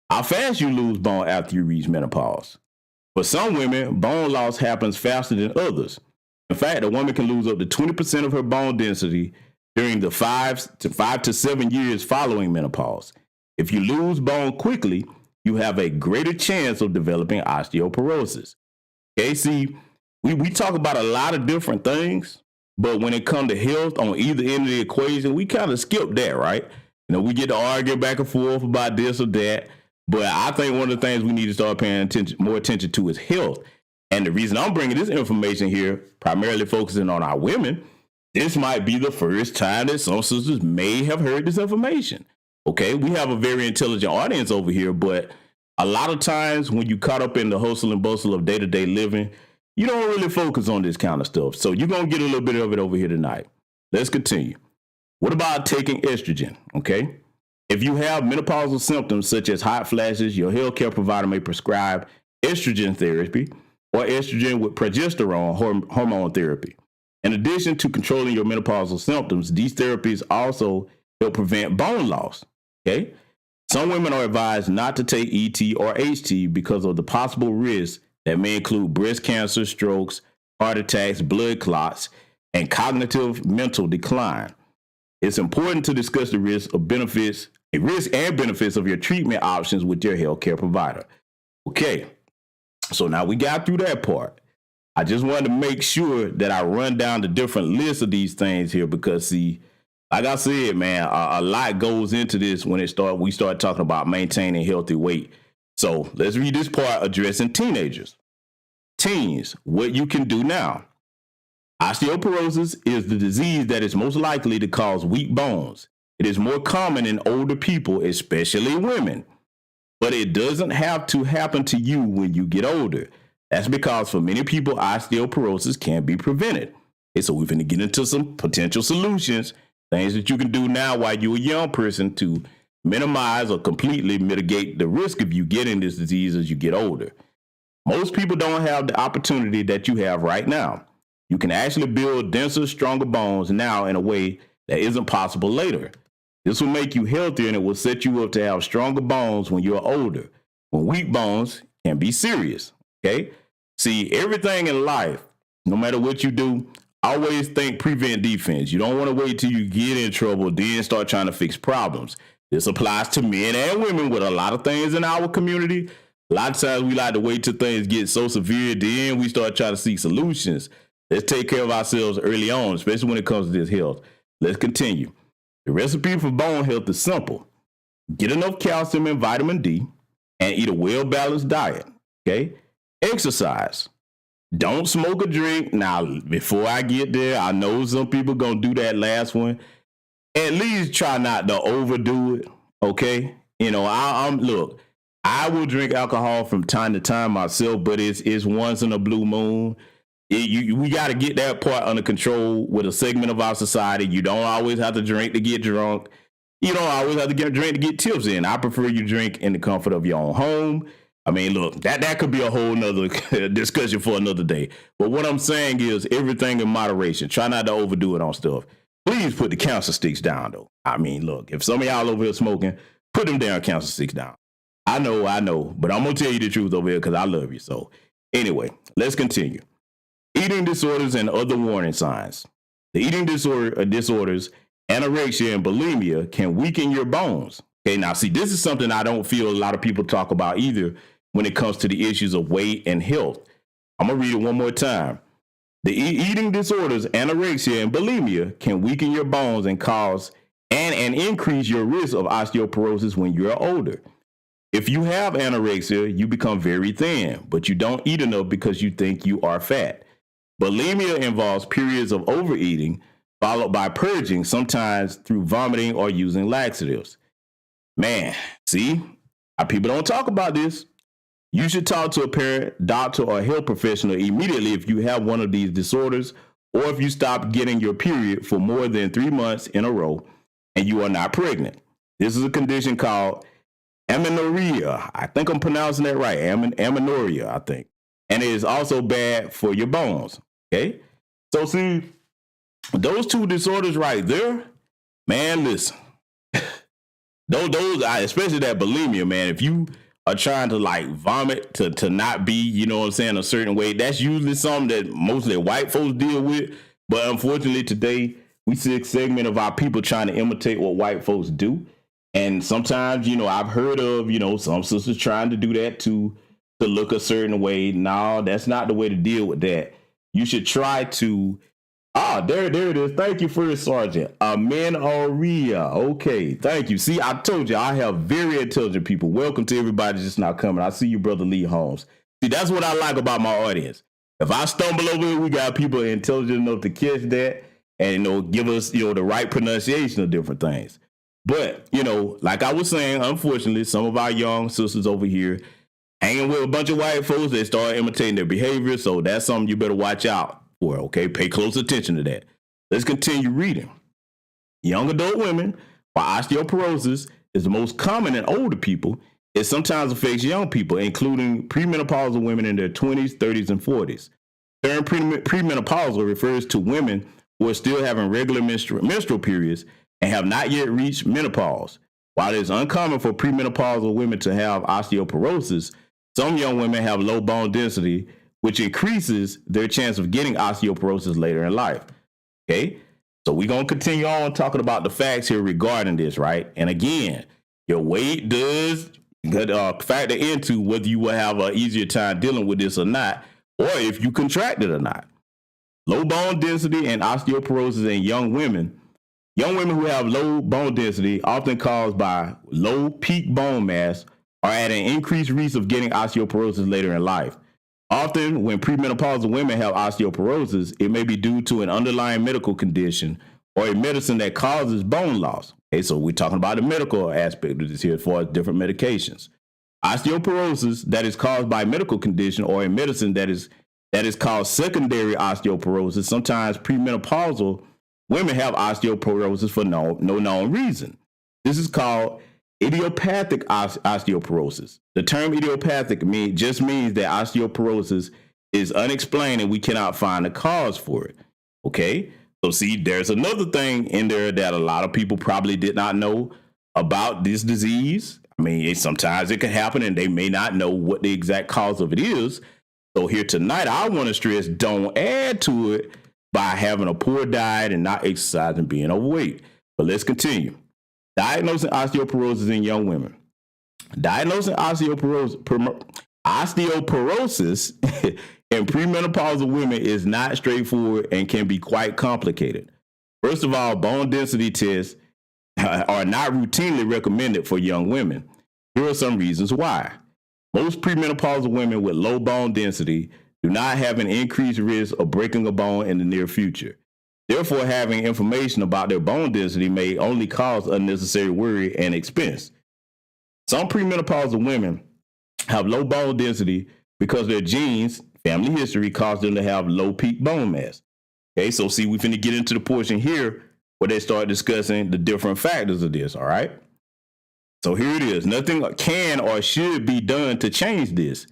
How fast you lose bone after you reach menopause? For some women, bone loss happens faster than others. In fact, a woman can lose up to 20% of her bone density during the 5 to 7 years following menopause. If you lose bone quickly, you have a greater chance of developing osteoporosis. Okay, see, we talk about a lot of different things, but when it comes to health on either end of the equation, we kind of skip that, right? You know, we get to argue back and forth about this or that, but I think one of the things we need to start paying more attention to is health. And the reason I'm bringing this information here, primarily focusing on our women, this might be the first time that some sisters may have heard this information. Okay, we have a very intelligent audience over here, but a lot of times when you caught up in the hustle and bustle of day-to-day living, you don't really focus on this kind of stuff. So you're going to get a little bit of it over here tonight. Let's continue. What about taking estrogen? Okay, if you have menopausal symptoms such as hot flashes, your healthcare provider may prescribe estrogen therapy or estrogen with progesterone hormone therapy. In addition to controlling your menopausal symptoms, these therapies also help prevent bone loss. Okay, some women are advised not to take ET or HT because of the possible risks that may include breast cancer, strokes, heart attacks, blood clots, and cognitive mental decline. It's important to discuss the risks and benefits of your treatment options with your healthcare provider. Okay, so now we got through that part. I just wanted to make sure that I run down the different lists of these things here because, see, like I said, man, a lot goes into this when we start talking about maintaining healthy weight. So let's read this part addressing teenagers. Teens, what you can do now. Osteoporosis is the disease that is most likely to cause weak bones. It is more common in older people, especially women. But it doesn't have to happen to you when you get older. That's because for many people, osteoporosis can be prevented. Okay, so we're going to get into some potential solutions, things that you can do now while you're a young person to minimize or completely mitigate the risk of you getting this disease as you get older. Most people don't have the opportunity that you have right now. You can actually build denser, stronger bones now in a way that isn't possible later. This will make you healthier and it will set you up to have stronger bones when you're older. When weak bones can be serious, okay? See, everything in life, no matter what you do, always think prevent defense. You don't want to wait till you get in trouble, then start trying to fix problems. This applies to men and women with a lot of things in our community. A lot of times we like to wait till things get so severe, then we start trying to seek solutions. Let's take care of ourselves early on, especially when it comes to this health. Let's continue. The recipe for bone health is simple. Get enough calcium and vitamin D and eat a well-balanced diet, okay? Exercise. Don't smoke or drink. Now, before I get there, I know some people going to do that last one. At least try not to overdo it, okay? You know, look, I will drink alcohol from time to time myself, but it's once in a blue moon. We got to get that part under control with a segment of our society. You don't always have to drink to get drunk. You don't always have to drink to get tips in. I prefer you drink in the comfort of your own home. I mean, look, that could be a whole nother discussion for another day. But what I'm saying is everything in moderation. Try not to overdo it on stuff. Please put the cancer sticks down, though. I mean, look, if some of y'all over here smoking, put them damn cancer sticks down. I know, but I'm going to tell you the truth over here because I love you. So anyway, let's continue. Eating disorders and other warning signs. The eating disorders, anorexia and bulimia can weaken your bones. Okay, now see, this is something I don't feel a lot of people talk about either when it comes to the issues of weight and health. I'm going to read it one more time. The eating disorders, anorexia and bulimia can weaken your bones and cause and increase your risk of osteoporosis when you're older. If you have anorexia, you become very thin, but you don't eat enough because you think you are fat. Bulimia involves periods of overeating followed by purging, sometimes through vomiting or using laxatives. Man, see, people don't talk about this. You should talk to a parent, doctor, or health professional immediately if you have one of these disorders or if you stop getting your period for more than 3 months in a row and you are not pregnant. This is a condition called amenorrhea. I think I'm pronouncing that right. Amenorrhea, I think. And it is also bad for your bones. Okay? So see, those two disorders right there, man, listen. Those, especially that bulimia, man, if you are trying to like vomit to not be, you know what I'm saying, a certain way, that's usually something that mostly white folks deal with. But unfortunately today, we see a segment of our people trying to imitate what white folks do. And sometimes, you know, I've heard of, you know, some sisters trying to do that to look a certain way. No, that's not the way to deal with that. You should try to, there it is. Thank you for the sergeant. Amenorrhea. Okay, thank you. See, I told you, I have very intelligent people. Welcome to everybody just now coming. I see you, Brother Lee Holmes. See, that's what I like about my audience. If I stumble over it, we got people intelligent enough to catch that and, you know, give us, you know, the right pronunciation of different things. But, you know, like I was saying, unfortunately, some of our young sisters over here hanging with a bunch of white folks, they start imitating their behavior. So that's something you better watch out for, okay? Pay close attention to that. Let's continue reading. Young adult women, while osteoporosis is the most common in older people, it sometimes affects young people, including premenopausal women in their 20s, 30s, and 40s. The term premenopausal refers to women who are still having regular menstrual periods and have not yet reached menopause. While it is uncommon for premenopausal women to have osteoporosis, some young women have low bone density, which increases their chance of getting osteoporosis later in life. Okay, so we're going to continue on talking about the facts here regarding this, right? And again, your weight does factor into whether you will have an easier time dealing with this or not or if you contracted or not. Low bone density and osteoporosis in young women. Young women who have low bone density, often caused by low peak bone mass, are at an increased risk of getting osteoporosis later in life. Often, when premenopausal women have osteoporosis, it may be due to an underlying medical condition or a medicine that causes bone loss. Okay, so we're talking about the medical aspect of this here as far as different medications. Osteoporosis that is caused by a medical condition or a medicine that is called secondary osteoporosis. Sometimes premenopausal women have osteoporosis for no known reason. This is called idiopathic osteoporosis. The term idiopathic just means that osteoporosis is unexplained and we cannot find a cause for it. Okay, so see, there's another thing in there that a lot of people probably did not know about this disease. I mean, sometimes it can happen and they may not know what the exact cause of it is. So here tonight, I want to stress, don't add to it by having a poor diet and not exercising, being overweight. But let's continue. Diagnosing osteoporosis in young women. Diagnosing osteoporosis in premenopausal women is not straightforward and can be quite complicated. First of all, bone density tests are not routinely recommended for young women. Here are some reasons why. Most premenopausal women with low bone density do not have an increased risk of breaking a bone in the near future. Therefore, having information about their bone density may only cause unnecessary worry and expense. Some premenopausal women have low bone density because their genes, family history, cause them to have low peak bone mass. Okay, so see, we finna get into the portion here where they start discussing the different factors of this, all right? So here it is. Nothing can or should be done to change this.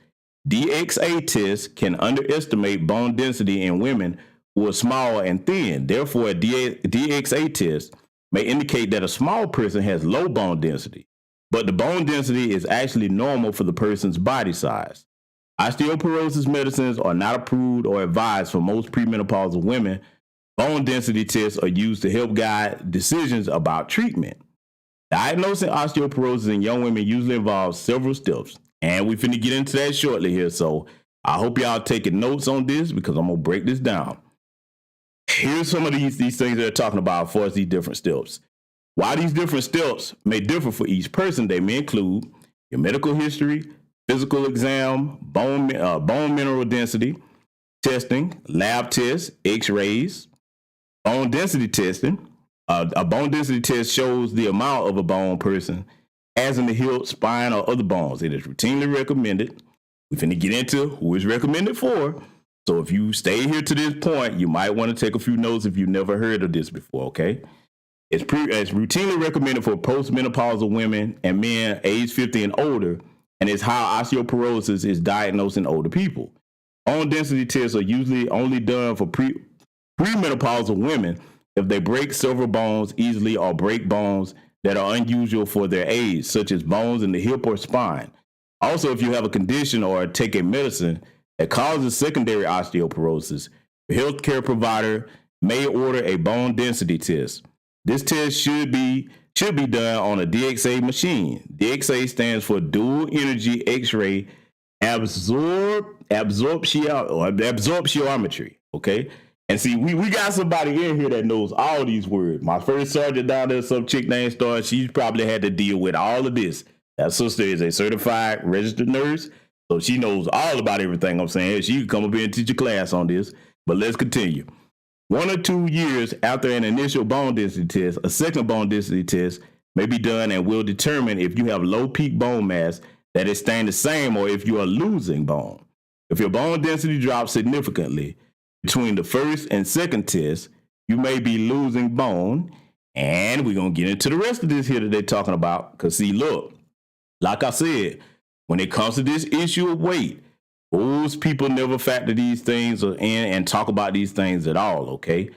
DXA tests can underestimate bone density in women who are small and thin. Therefore, a DXA test may indicate that a small person has low bone density, but the bone density is actually normal for the person's body size. Osteoporosis medicines are not approved or advised for most premenopausal women. Bone density tests are used to help guide decisions about treatment. Diagnosing osteoporosis in young women usually involves several steps, and we're finna get into that shortly here. So I hope y'all taking notes on this because I'm gonna break this down. Here's some of these things they're talking about as far as these different steps. While these different steps may differ for each person, they may include your medical history, physical exam, bone mineral density testing, lab tests, x-rays, bone density testing. A bone density test shows the amount of a bone person has in the hip, spine, or other bones. It is routinely recommended. We're finna get into who is recommended for. So if you stay here to this point, you might want to take a few notes if you've never heard of this before, okay? It's routinely recommended for postmenopausal women and men age 50 and older, and it's how osteoporosis is diagnosed in older people. Bone density tests are usually only done for premenopausal women if they break several bones easily or break bones that are unusual for their age, such as bones in the hip or spine. Also, if you have a condition or take a medicine that causes secondary osteoporosis, the healthcare provider may order a bone density test. This test should be done on a DXA machine. DXA stands for dual energy X-ray absorptiometry. Okay. And see, we got somebody in here that knows all these words. My first sergeant down there, some chick named Star, she probably had to deal with all of this. That sister is a certified registered nurse, so she knows all about everything I'm saying. She can come up here and teach a class on this, but let's continue. 1 or 2 years after an initial bone density test, a second bone density test may be done and will determine if you have low peak bone mass that is staying the same or if you are losing bone. If your bone density drops significantly between the first and second test, you may be losing bone. And we're going to get into the rest of this here that they're talking about. Because see, look, like I said, when it comes to this issue of weight, most people never factor these things in and talk about these things at all, okay?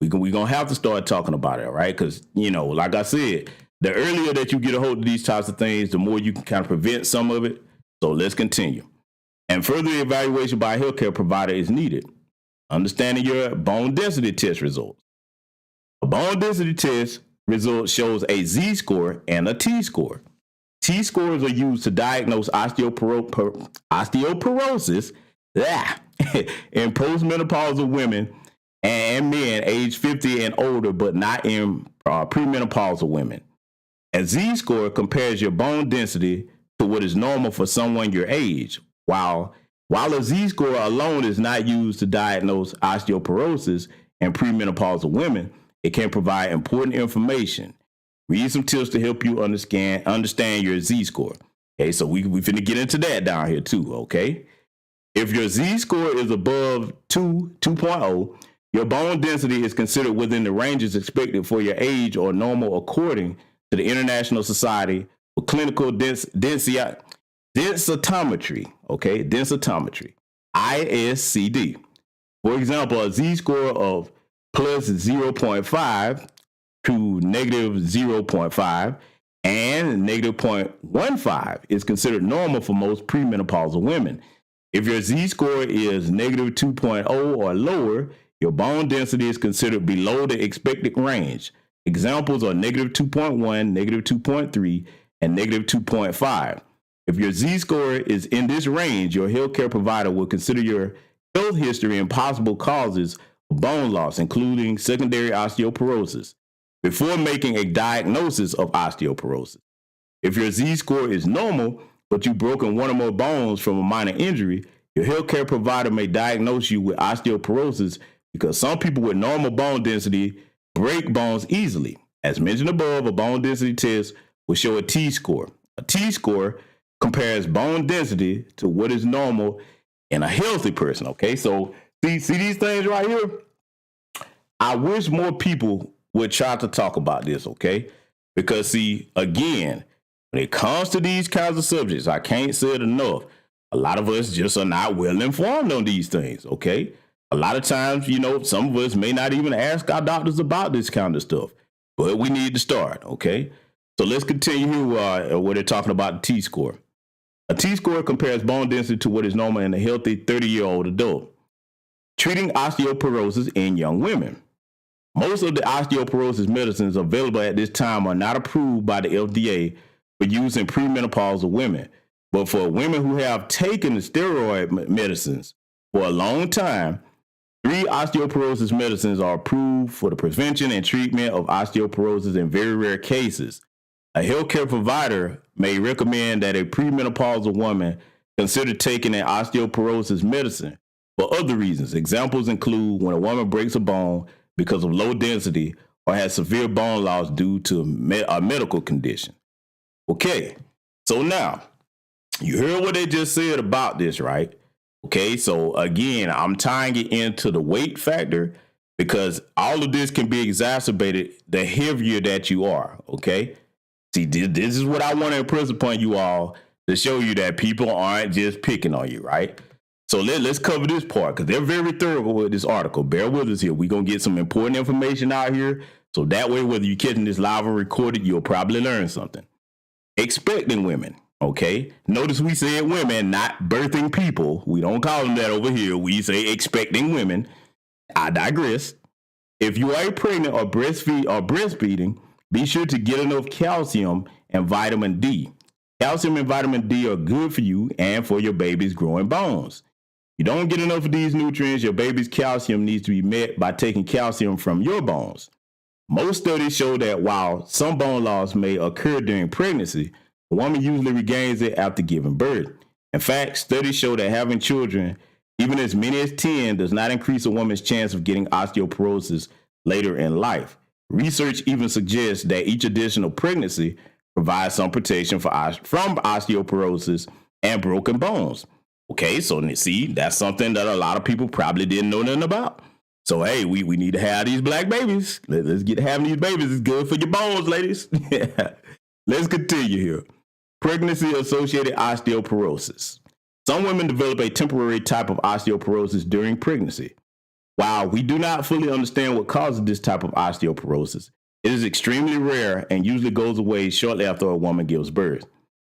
We're going to have to start talking about it, all right? Because, you know, like I said, the earlier that you get a hold of these types of things, the more you can kind of prevent some of it. So let's continue. And further evaluation by a healthcare provider is needed. Understanding your bone density test results. A bone density test result shows a Z-score and a T-score. T-scores are used to diagnose osteoporosis in postmenopausal women and men age 50 and older, but not in premenopausal women. A Z-score compares your bone density to what is normal for someone your age. While a Z-score alone is not used to diagnose osteoporosis in premenopausal women, it can provide important information. Read some tips to help you understand your Z-score. Okay, so we finna get into that down here too, okay? If your Z-score is above 2.0, your bone density is considered within the ranges expected for your age or normal according to the International Society for Clinical Densitometry, okay? Densitometry, ISCD. For example, a Z-score of plus 0.5 to negative 0.5 and negative 0.15 is considered normal for most premenopausal women. If your Z-score is negative 2.0 or lower, your bone density is considered below the expected range. Examples are negative 2.1, negative 2.3, and negative 2.5. If your Z-score is in this range, your healthcare provider will consider your health history and possible causes of bone loss, including secondary osteoporosis, before making a diagnosis of osteoporosis. If your Z-score is normal, but you've broken one or more bones from a minor injury, your healthcare provider may diagnose you with osteoporosis because some people with normal bone density break bones easily. As mentioned above, a bone density test will show a T-score. A T-score compares bone density to what is normal in a healthy person, okay? So see these things right here? I wish more people would try to talk about this, okay? Because see, again, when it comes to these kinds of subjects, I can't say it enough. A lot of us just are not well informed on these things, okay? A lot of times, some of us may not even ask our doctors about this kind of stuff, but we need to start, okay? So let's continue what they're talking about, the T-score. A T-score compares bone density to what is normal in a healthy 30-year-old adult. Treating osteoporosis in young women. Most of the osteoporosis medicines available at this time are not approved by the FDA for use in premenopausal women. But for women who have taken the steroid medicines for a long time, 3 osteoporosis medicines are approved for the prevention and treatment of osteoporosis in very rare cases. A healthcare provider may recommend that a premenopausal woman consider taking an osteoporosis medicine for other reasons. Examples include when a woman breaks a bone because of low density or has severe bone loss due to a medical condition. Okay, so now, you heard what they just said about this, right? Okay, so again, I'm tying it into the weight factor because all of this can be exacerbated the heavier that you are, okay? See, this is what I want to impress upon you all to show you that people aren't just picking on you, right? So let's cover this part because they're very thorough with this article. Bear with us here. We're going to get some important information out here. So that way, whether you're catching this live or recorded, you'll probably learn something. Expecting women. Okay, notice we said women, not birthing people. We don't call them that over here. We say expecting women. I digress. If you are pregnant or breastfeeding, be sure to get enough calcium and vitamin D. Calcium and vitamin D are good for you and for your baby's growing bones. You don't get enough of these nutrients, your baby's calcium needs to be met by taking calcium from your bones. Most studies show that while some bone loss may occur during pregnancy, a woman usually regains it after giving birth. In fact, studies show that having children, even as many as 10, does not increase a woman's chance of getting osteoporosis later in life. Research even suggests that each additional pregnancy provides some protection from osteoporosis and broken bones. Okay, so see, that's something that a lot of people probably didn't know nothing about. So, hey, we need to have these black babies. Let's get having these babies. It's good for your bones, ladies. Let's continue here. Pregnancy-associated osteoporosis. Some women develop a temporary type of osteoporosis during pregnancy. While we do not fully understand what causes this type of osteoporosis, it is extremely rare and usually goes away shortly after a woman gives birth.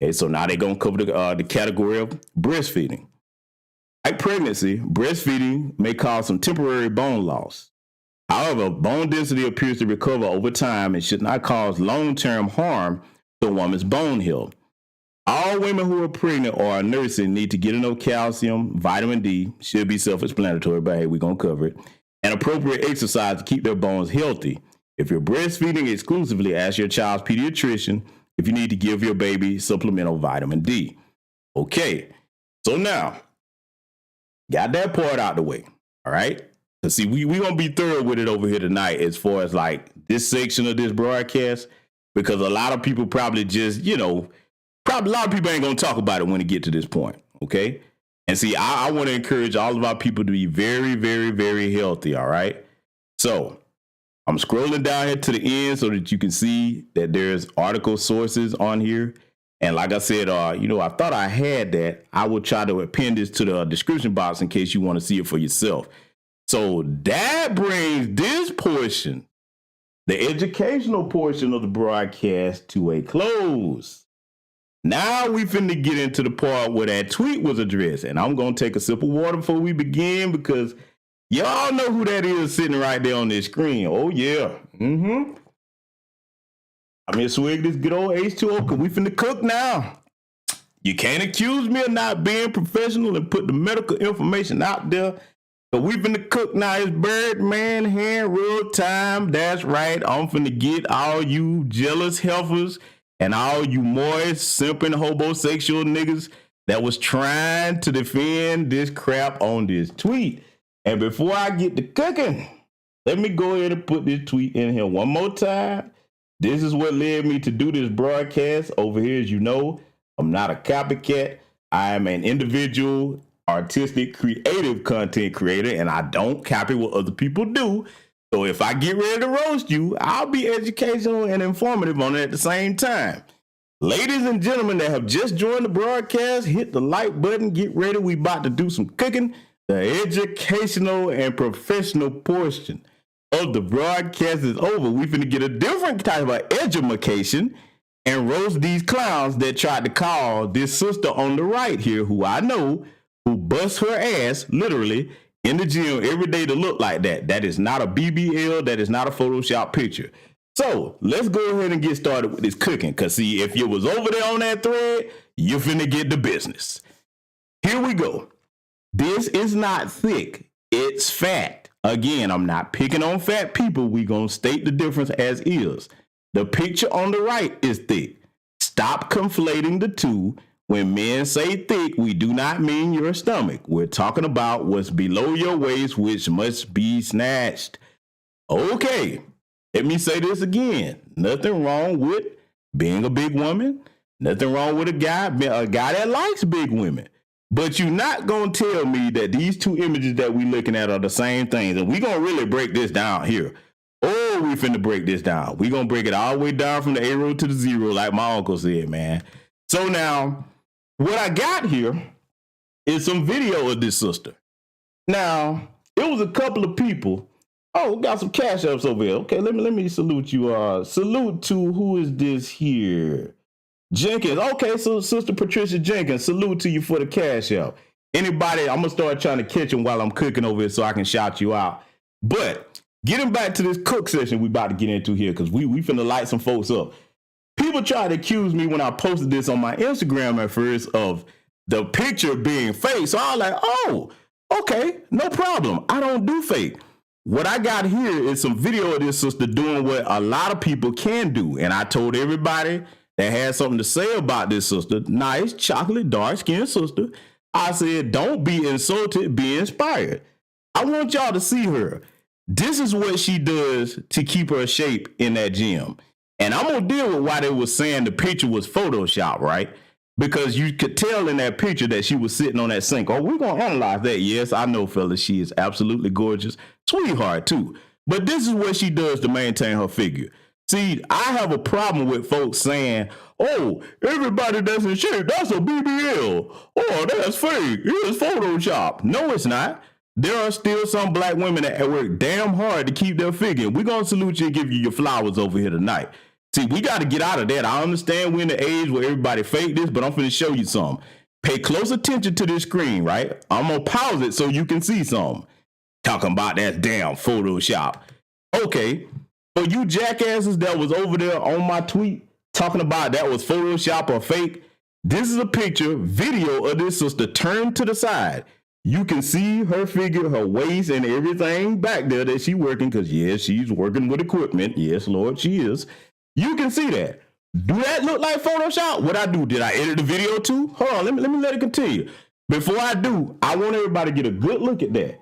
Okay, so now they're going to cover the category of breastfeeding. Like pregnancy, breastfeeding may cause some temporary bone loss. However, bone density appears to recover over time and should not cause long-term harm to a woman's bone health. All women who are pregnant or are nursing need to get enough calcium, vitamin D, should be self-explanatory, but hey, we're going to cover it, and appropriate exercise to keep their bones healthy. If you're breastfeeding exclusively, ask your child's pediatrician if you need to give your baby supplemental vitamin D. Okay, so now, got that part out the way, all right? Because see, we're going to be thorough with it over here tonight as far as like this section of this broadcast, because a lot of people probably just, probably a lot of people ain't going to talk about it when it get to this point, okay? And see, I want to encourage all of our people to be very, very, very healthy, all right? So I'm scrolling down here to the end so that you can see that there's article sources on here. And like I said, I thought I had that. I will try to append this to the description box in case you want to see it for yourself. So that brings this portion, the educational portion of the broadcast, to a close. Now we finna get into the part where that tweet was addressed. And I'm going to take a sip of water before we begin because y'all know who that is sitting right there on this screen. Oh, yeah. I'm here to swig this good old H2O because we finna cook now. You can't accuse me of not being professional and put the medical information out there. But we finna cook now. It's Birdman hand rule time. That's right. I'm finna get all you jealous heifers and all you moist, simping, homosexual niggas that was trying to defend this crap on this tweet. And before I get to cooking, let me go ahead and put this tweet in here one more time. This is what led me to do this broadcast over here. As you know, I'm not a copycat. I am an individual, artistic, creative content creator, and I don't copy what other people do. So if I get ready to roast you, I'll be educational and informative on it at the same time. Ladies and gentlemen that have just joined the broadcast, hit the like button, get ready. We about to do some cooking. The educational and professional portion of the broadcast is over. We finna get a different type of edumacation and roast these clowns that tried to call this sister on the right here, who I know, who busts her ass literally in the gym every day to look like that. That is not a BBL. That is not a Photoshop picture. So let's go ahead and get started with this cooking. Because see, if you was over there on that thread, you finna get the business. Here we go. This is not thick. It's fat. Again, I'm not picking on fat people. We gonna state the difference as is. The picture on the right is thick. Stop conflating the two. When men say thick, we do not mean your stomach. We're talking about what's below your waist, which must be snatched. Okay, let me say this again. Nothing wrong with being a big woman. Nothing wrong with a guy that likes big women. But you're not going to tell me that these two images that we're looking at are the same things. And we're going to really break this down here. Oh, we finna break this down. We're going to break it all the way down from the A to the zero, like my uncle said, man. So now, what I got here is some video of this sister. Now, it was a couple of people. Oh, we got some cash ups over here. Okay, let me salute you. Salute to, who is this here? Jenkins. Okay, so Sister Patricia Jenkins, salute to you for the cash out. Anybody, I'm gonna start trying to catch them while I'm cooking over here so I can shout you out. But getting back to this cook session we about to get into here, because we finna light some folks up. People tried to accuse me when I posted this on my Instagram at first of the picture being fake. So I was like, oh, okay, no problem. I don't do fake. What I got here is some video of this sister doing what a lot of people can do. And I told everybody that had something to say about this sister, nice, chocolate, dark-skinned sister, I said, don't be insulted, be inspired. I want y'all to see her. This is what she does to keep her shape in that gym. And I'm going to deal with why they were saying the picture was Photoshop, right? Because you could tell in that picture that she was sitting on that sink. Oh, we're going to analyze that. Yes, I know, fellas, she is absolutely gorgeous. Sweetheart, too. But this is what she does to maintain her figure. See, I have a problem with folks saying, oh, everybody that's in shape, that's a BBL. Oh, that's fake. It's Photoshop. No, it's not. There are still some black women that work damn hard to keep their figure. We're going to salute you and give you your flowers over here tonight. See, we got to get out of that. I understand we're in the age where everybody fake this, but I'm finna show you some. Pay close attention to this screen, right? I'm going to pause it so you can see some. Talking about that damn Photoshop. Okay. For you jackasses that was over there on my tweet talking about that was Photoshop or fake, This is a picture, video of this sister turned to the side. You can see her figure, her waist, and everything back there that she's working, because, yes, she's working with equipment. Yes, Lord, she is. You can see that. Do that look like Photoshop? What I do? Did I edit the video too? Hold on, let me let it continue. Before I do, I want everybody to get a good look at that.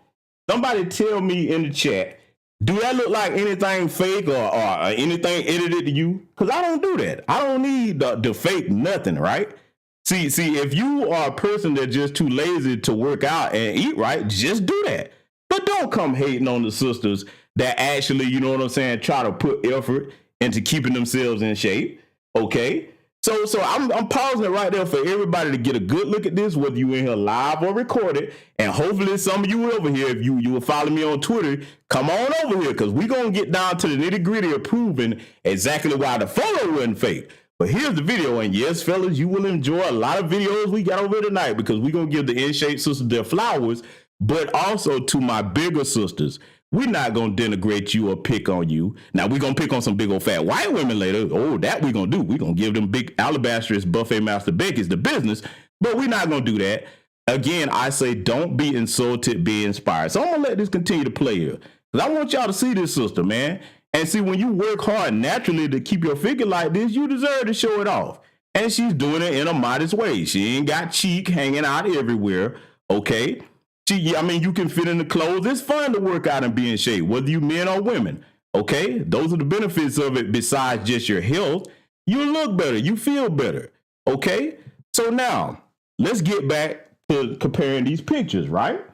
Somebody tell me in the chat, do that look like anything fake or anything edited to you? Because I don't do that. I don't need the fake nothing, right? See, if you are a person that's just too lazy to work out and eat right, just do that. But don't come hating on the sisters that actually, you know what I'm saying, try to put effort into keeping themselves in shape. Okay? So I'm pausing it right there for everybody to get a good look at this, whether you in here live or recorded. And hopefully some of you over here, if you will follow me on Twitter, come on over here, because we're going to get down to the nitty gritty of proving exactly why the photo wasn't fake. But here's the video, and yes, fellas, you will enjoy a lot of videos we got over here tonight, because we're going to give the in-shape sisters their flowers, but also to my bigger sisters. We're not going to denigrate you or pick on you. Now, we're going to pick on some big old fat white women later. Oh, that we're going to do. We're going to give them big alabastrous buffet master Becky's the business, but we're not going to do that. Again, I say don't be insulted, be inspired. So I'm going to let this continue to play here, because I want y'all to see this sister, man. And see, when you work hard naturally to keep your figure like this, you deserve to show it off. And she's doing it in a modest way. She ain't got cheek hanging out everywhere, okay? You can fit in the clothes. It's fun to work out and be in shape, whether you men or women, okay? Those are the benefits of it besides just your health. You look better. You feel better, okay? So now, let's get back to comparing these pictures, right?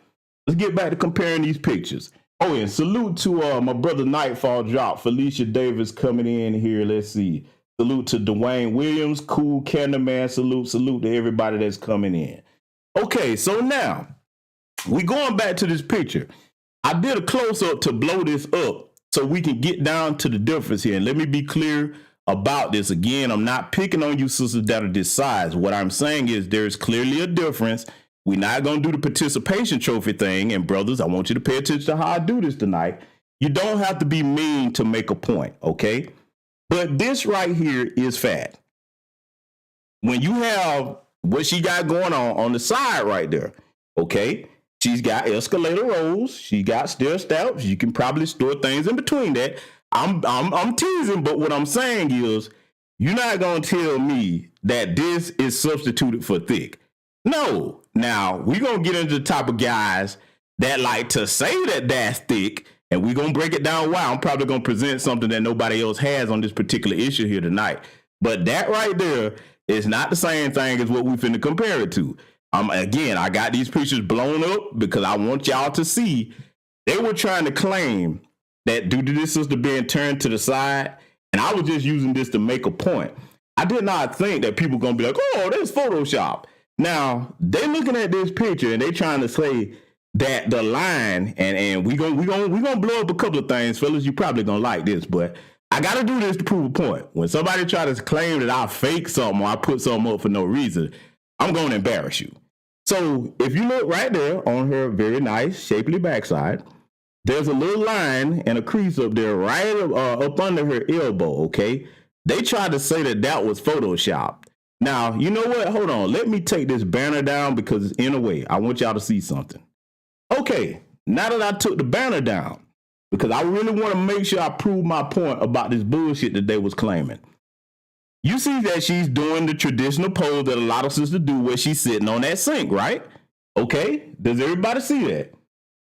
Let's get back to comparing these pictures. Oh, and salute to my brother Nightfall Drop, Felicia Davis coming in here. Let's see. Salute to Dwayne Williams, Cool Candyman. Salute to everybody that's coming in. Okay, so now we going back to this picture. I did a close-up to blow this up so we can get down to the difference here. And let me be clear about this. Again, I'm not picking on you sisters that are this size. What I'm saying is there's clearly a difference. We're not going to do the participation trophy thing. And brothers, I want you to pay attention to how I do this tonight. You don't have to be mean to make a point, okay? But this right here is fact. When you have what she got going on the side right there, okay? She's got escalator rolls. She got stair steps. You can probably store things in between that. I'm teasing, but what I'm saying is you're not going to tell me that this is substituted for thick. No. Now, we're going to get into the type of guys that like to say that that's thick, and we're going to break it down why. I'm probably going to present something that nobody else has on this particular issue here tonight. But that right there is not the same thing as what we finna compare it to. Again, I got these pictures blown up because I want y'all to see they were trying to claim that due to this sister being turned to the side, and I was just using this to make a point. I did not think that people going to be like, oh, that's Photoshop. Now, they're looking at this picture and they trying to say that the line, and we gonna blow up a couple of things, fellas. You probably gonna like this, but I gotta do this to prove a point. When somebody tries to claim that I fake something or I put something up for no reason, I'm gonna embarrass you. So if you look right there on her very nice, shapely backside, there's a little line and a crease up there right up under her elbow, okay? They tried to say that that was Photoshop. Now, you know what? Hold on. Let me take this banner down because it's in the way. I want y'all to see something. Okay, now that I took the banner down, because I really want to make sure I prove my point about this bullshit that they was claiming. You see that she's doing the traditional pose that a lot of sisters do where she's sitting on that sink, right? Okay, does everybody see that?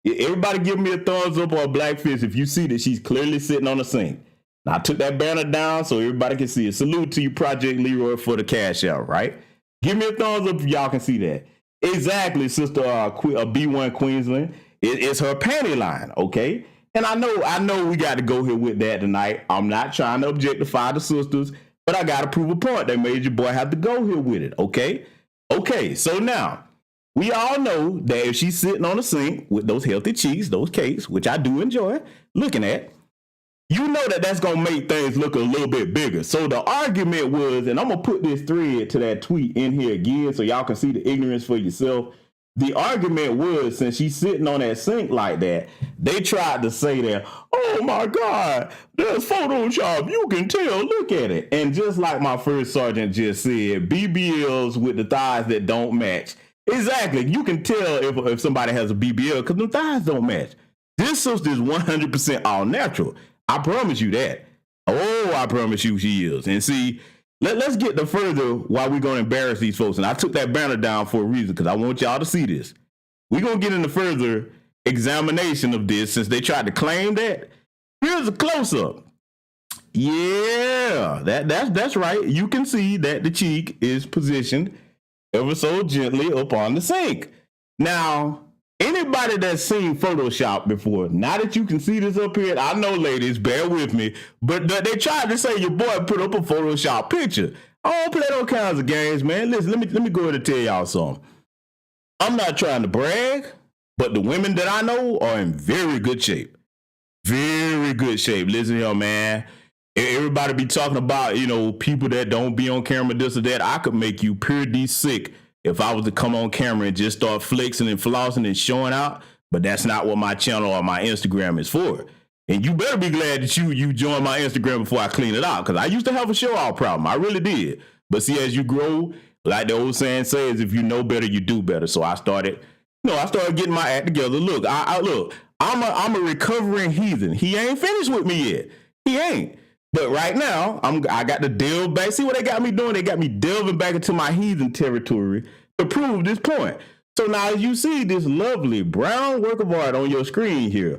Everybody give me a thumbs up or a black fist if you see that she's clearly sitting on the sink. Now, I took that banner down so everybody can see it. Salute to you, Project Leroy, for the cash out, right? Give me a thumbs up if y'all can see that. Exactly, Sister B1 Queensland. It's her panty line, okay? And I know we got to go here with that tonight. I'm not trying to objectify the sisters, but I got to prove a point. They made your boy have to go here with it, okay? Okay, so now, we all know that if she's sitting on the sink with those healthy cheeks, those cakes, which I do enjoy looking at, you know that that's going to make things look a little bit bigger. So the argument was, and I'm going to put this thread to that tweet in here again so y'all can see the ignorance for yourself. the argument was, since she's sitting on that sink like that, they tried to say that, oh my God, there's Photoshop. You can tell. Look at it. And just like my first sergeant just said, BBLs with the thighs that don't match. Exactly. You can tell if somebody has a BBL because the thighs don't match. This sister is 100% all natural. I promise you that. Oh, I promise you she is. And see, let's get to further why we're going to embarrass these folks. And I took that banner down for a reason because I want y'all to see this. We're going to get into further examination of this since they tried to claim that. Here's a close-up. Yeah, that's right. You can see that the cheek is positioned ever so gently upon the sink. Now, anybody that's seen Photoshop before, now that you can see this up here, I know, ladies, bear with me, but they tried to say your boy put up a Photoshop picture. I don't play those kinds of games, man. Listen, let me go ahead and tell y'all something. I'm not trying to brag, but the women that I know are in very good shape. Very good shape. Listen here, man. Everybody be talking about, people that don't be on camera, this or that. I could make you pure sick if I was to come on camera and just start flexing and flossing and showing out. But that's not what my channel or my Instagram is for. And you better be glad that you joined my Instagram before I clean it out. Because I used to have a show out problem. I really did. But see, as you grow, like the old saying says, if you know better, you do better. So I started getting my act together. Look, I'm a recovering heathen. He ain't finished with me yet. He ain't. But right now, I got to delve back. See what they got me doing? They got me delving back into my heathen territory to prove this point. So now as you see this lovely brown work of art on your screen here,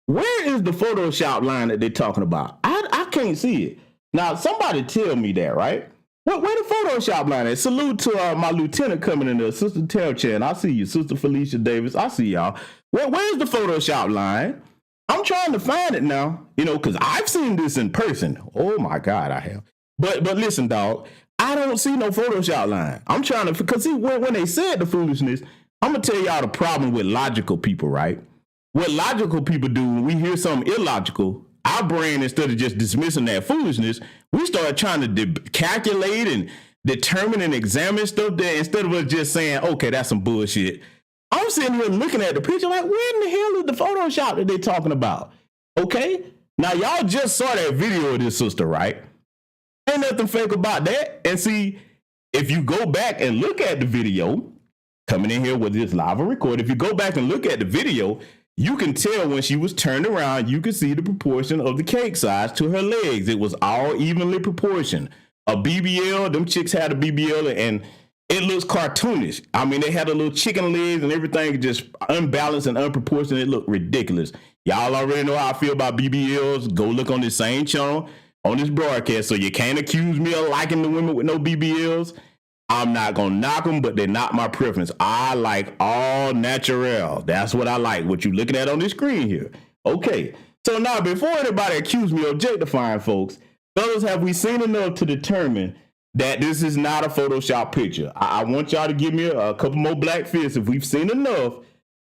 where is the Photoshop line that they're talking about? I can't see it. Now, somebody tell me that, right? Where the Photoshop line is? Salute to my lieutenant coming in there, Sister Tab Chan. I see you. Sister Felicia Davis. I see y'all. Where's the Photoshop line? I'm trying to find it now, because I've seen this in person. Oh my God, I have. But listen, dog, I don't see no Photoshop line. I'm trying to, because see, when they said the foolishness, I'm going to tell y'all the problem with logical people, right? What logical people do when we hear something illogical, our brain, instead of just dismissing that foolishness, we start trying to calculate and determine and examine stuff there instead of us just saying, okay, that's some bullshit. I'm sitting here looking at the picture like, where in the hell is the Photoshop that they're talking about? Okay? Now, y'all just saw that video of this sister, right? Ain't nothing fake about that. And see, if you go back and look at the video, coming in here with this live record, if you go back and look at the video, you can tell when she was turned around, you can see the proportion of the cake size to her legs. It was all evenly proportioned. A BBL, them chicks had a BBL, and it looks cartoonish. I mean, they had a little chicken legs and everything just unbalanced and unproportionate. It looked ridiculous. Y'all already know how I feel about BBLs. Go look on this same channel on this broadcast. So you can't accuse me of liking the women with no BBLs. I'm not going to knock them, but they're not my preference. I like all natural. That's what I like, what you looking at on this screen here. Okay, so now before anybody accuse me of objectifying folks, fellas, have we seen enough to determine that this is not a Photoshop picture? I want y'all to give me a couple more black fists if we've seen enough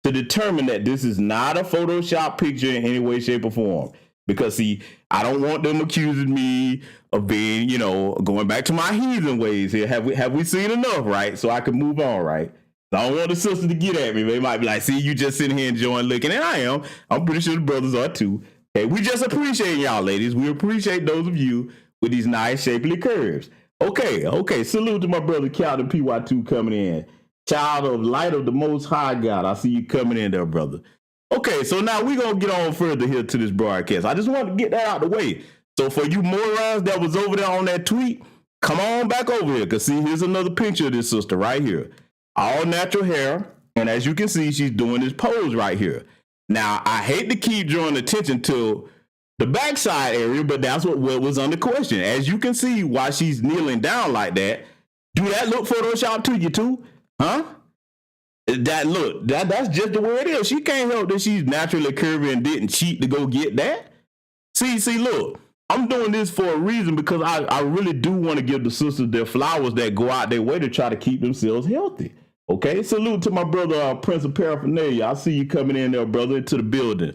to determine that this is not a Photoshop picture in any way, shape, or form. Because, see, I don't want them accusing me of being, going back to my heathen ways here. Have we seen enough, right? So I can move on, right? So I don't want the sister to get at me. They might be like, see, you just sitting here enjoying looking. And I am. I'm pretty sure the brothers are too. Okay, we just appreciate y'all, ladies. We appreciate those of you with these nice, shapely curves. Okay. Salute to my brother, Captain PY2 coming in. Child of light of the Most High God. I see you coming in there, brother. Okay, so now we're going to get on further here to this broadcast. I just want to get that out of the way. So for you morons that was over there on that tweet, come on back over here. Because see, here's another picture of this sister right here. All natural hair. And as you can see, she's doing this pose right here. Now, I hate to keep drawing attention to the backside area, but that's what was under question. As you can see, while she's kneeling down like that, do that look Photoshop to you too? Huh? That's just the way it is. She can't help that she's naturally curvy and didn't cheat to go get that. See, look, I'm doing this for a reason because I really do want to give the sisters their flowers that go out their way to try to keep themselves healthy. Okay, salute to my brother, Prince of Paraphernalia. I see you coming in there, brother, into the building.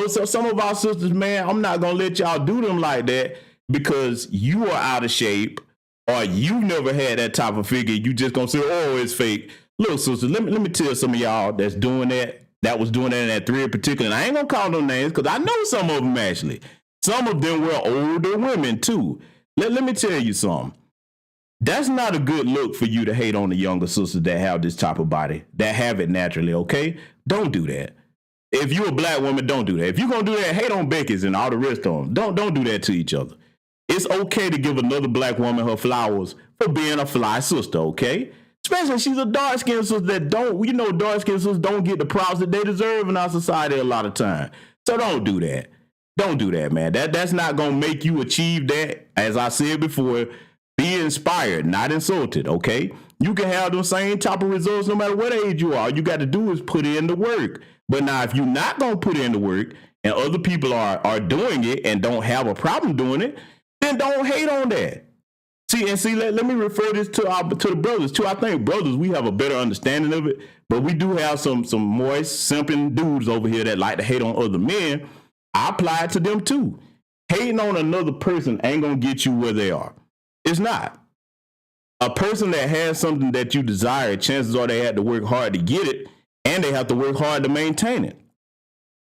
So some of our sisters, man, I'm not going to let y'all do them like that because you are out of shape or you never had that type of figure. You just going to say, oh, it's fake. Look, sister, let me tell some of y'all that was doing that in that thread in particular. And I ain't gonna call no names because I know some of them actually. Some of them were older women too. Let me tell you something. That's not a good look for you to hate on the younger sisters that have this type of body, that have it naturally, okay? Don't do that. If you're a black woman, don't do that. If you're going to do that, hate on Becky's and all the rest of them. Don't do that to each other. It's okay to give another black woman her flowers for being a fly sister, okay? Especially if she's a dark-skinned sister that dark-skinned sisters don't get the props that they deserve in our society a lot of time. So don't do that. Don't do that, man. That's not going to make you achieve that. As I said before, be inspired, not insulted, okay? You can have those same type of results no matter what age you are. All you got to do is put in the work. But now if you're not going to put in the work and other people are doing it and don't have a problem doing it, then don't hate on that. See, let me refer this to the brothers too. I think brothers, we have a better understanding of it, but we do have some moist, simping dudes over here that like to hate on other men. I apply it to them too. Hating on another person ain't going to get you where they are. It's not. A person that has something that you desire, chances are they had to work hard to get it, and they have to work hard to maintain it.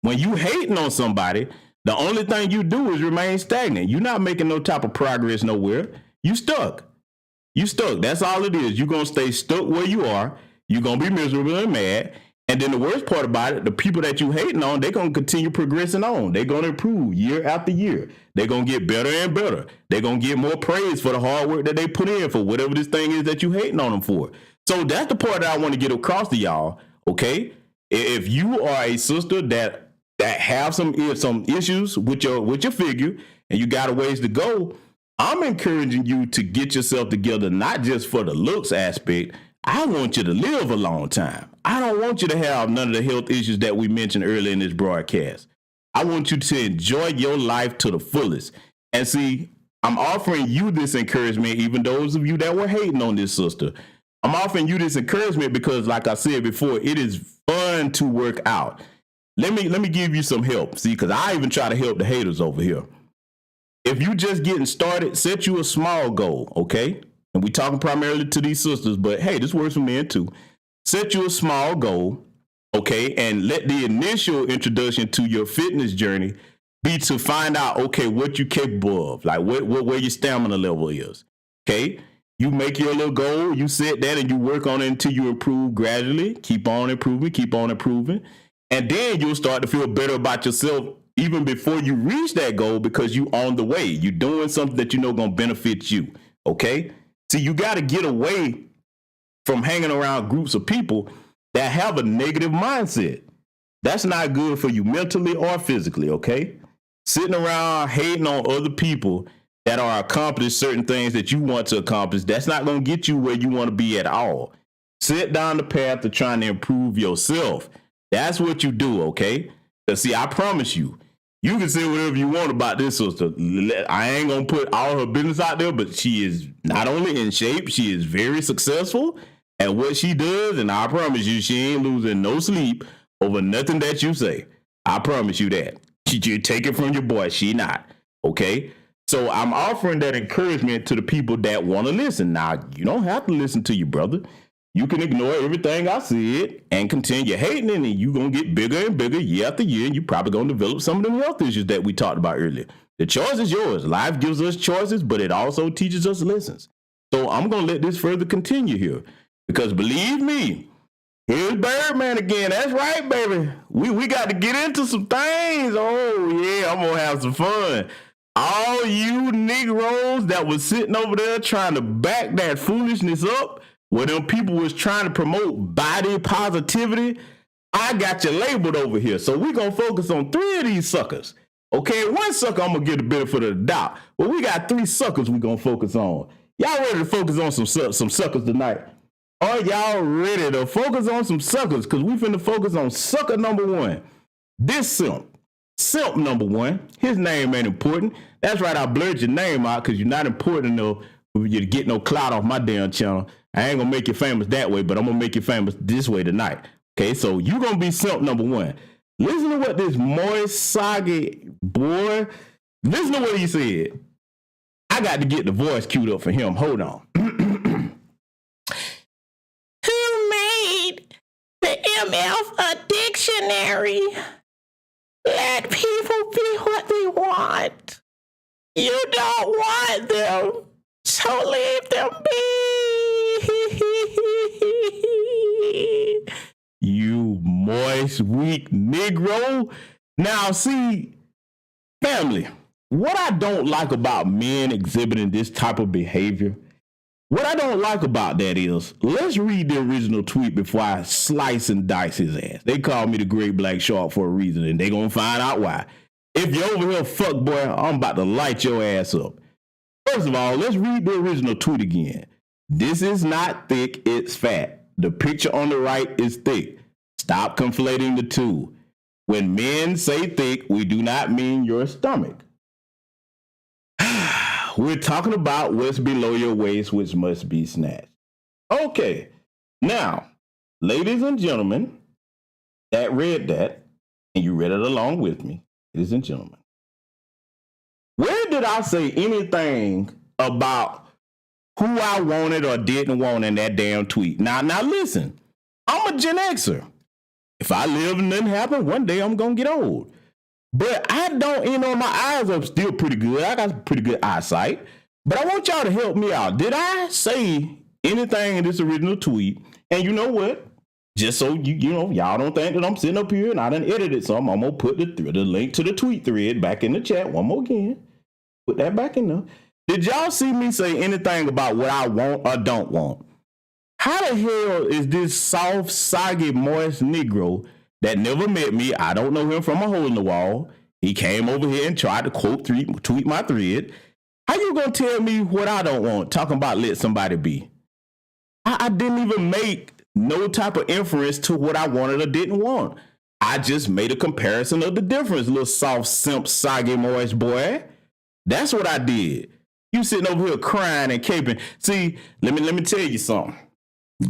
When you hating on somebody, the only thing you do is remain stagnant. You're not making no type of progress nowhere. You stuck. You stuck. That's all it is. You're going to stay stuck where you are. You're going to be miserable and mad. And then the worst part about it, the people that you hating on, they're going to continue progressing on. They're going to improve year after year. They're going to get better and better. They're going to get more praise for the hard work that they put in for whatever this thing is that you hating on them for. So that's the part that I want to get across to y'all, okay? If you are a sister that have some issues with your figure and you got a ways to go, I'm encouraging you to get yourself together, not just for the looks aspect. I want you to live a long time. I don't want you to have none of the health issues that we mentioned earlier in this broadcast. I want you to enjoy your life to the fullest. And see, I'm offering you this encouragement, even those of you that were hating on this sister. I'm offering you this encouragement because, like I said before, it is fun to work out. Let me give you some help. See, because I even try to help the haters over here. If you just getting started, set you a small goal, okay? And we talking primarily to these sisters, but hey, this works for men too. Set you a small goal, okay? And let the initial introduction to your fitness journey be to find out, okay, what you're capable of, like where your stamina level is, okay? You make your little goal, you set that and you work on it until you improve gradually. Keep on improving. And then you'll start to feel better about yourself even before you reach that goal because you on the way. You're doing something that you know going to benefit you, okay? See, you got to get away from hanging around groups of people that have a negative mindset. That's not good for you mentally or physically, okay? Sitting around hating on other people that are accomplished certain things that you want to accomplish, that's not going to get you where you want to be at all. Sit down the path of trying to improve yourself. That's what you do, okay? Because see, I promise you, you can say whatever you want about this sister. I ain't going to put all her business out there, but she is not only in shape, she is very successful at what she does. And I promise you, she ain't losing no sleep over nothing that you say. I promise you that. You take it from your boy. She not. Okay? So I'm offering that encouragement to the people that want to listen. Now, you don't have to listen to your brother. You can ignore everything I said and continue hating, and you're going to get bigger and bigger year after year, and you're probably going to develop some of them health issues that we talked about earlier. The choice is yours. Life gives us choices, but it also teaches us lessons. So I'm going to let this further continue here because believe me, here's Birdman again. That's right, baby. We got to get into some things. Oh, yeah, I'm going to have some fun. All you Negroes that was sitting over there trying to back that foolishness up, where them people was trying to promote body positivity, I got you labeled over here. So we're going to focus on 3 of these suckers. Okay, one sucker I'm going to give the benefit of the doubt. But we got 3 suckers we're going to focus on. Y'all ready to focus on some suckers tonight? Are y'all ready to focus on some suckers? Because we finna focus on sucker number 1. This simp. Simp number 1. His name ain't important. That's right, I blurred your name out because you're not important enough for you to get no clout off my damn channel. I ain't gonna make you famous that way, but I'm gonna make you famous this way tonight. Okay, so you gonna be simp number 1. Listen to what this moist, soggy boy, listen to what he said. I got to get the voice queued up for him. Hold on. Who made have a dictionary. Let people be what they want. You don't want them, so leave them be. You moist, weak Negro. Now, see, family, what I don't like about men exhibiting this type of behavior, what I don't like about that is, let's read the original tweet before I slice and dice his ass. They call me the Great Black Shark for a reason, and they gonna find out why. If you're over here, fuck boy, I'm about to light your ass up. First of all, let's read the original tweet again. This is not thick, it's fat. The picture on the right is thick. Stop conflating the two. When men say thick, we do not mean your stomach. We're talking about what's below your waist, which must be snatched. Okay, now, ladies and gentlemen, that read that, and you read it along with me, ladies and gentlemen. Where did I say anything about who I wanted or didn't want in that damn tweet? Now listen, I'm a Gen Xer. If I live and nothing happen, one day I'm gonna get old. But I don't, my eyes are still pretty good. I got pretty good eyesight. But I want y'all to help me out. Did I say anything in this original tweet? And you know what? Just so y'all don't think that I'm sitting up here and I done edited something, I'm gonna put the link to the tweet thread back in the chat one more again. Put that back in there. Did y'all see me say anything about what I want or don't want? How the hell is this soft, soggy, moist Negro that never met me? I don't know him from a hole in the wall. He came over here and tried to tweet my thread. How you gonna tell me what I don't want? Talking about let somebody be. I didn't even make no type of inference to what I wanted or didn't want. I just made a comparison of the difference, little soft, simp, soggy, moist boy. That's what I did. You sitting over here crying and caping. See, let me tell you something.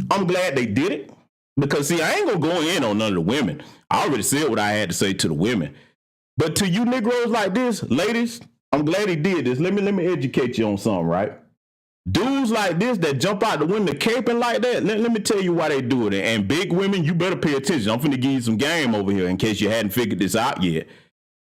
I'm glad they did it because, see, I ain't gonna go in on none of the women. I already said what I had to say to the women. But to you Negroes like this, ladies, I'm glad he did this. Let me educate you on something, right? Dudes like this that jump out the window caping like that, let me tell you why they do it. And big women, you better pay attention. I'm finna give you some game over here in case you hadn't figured this out yet.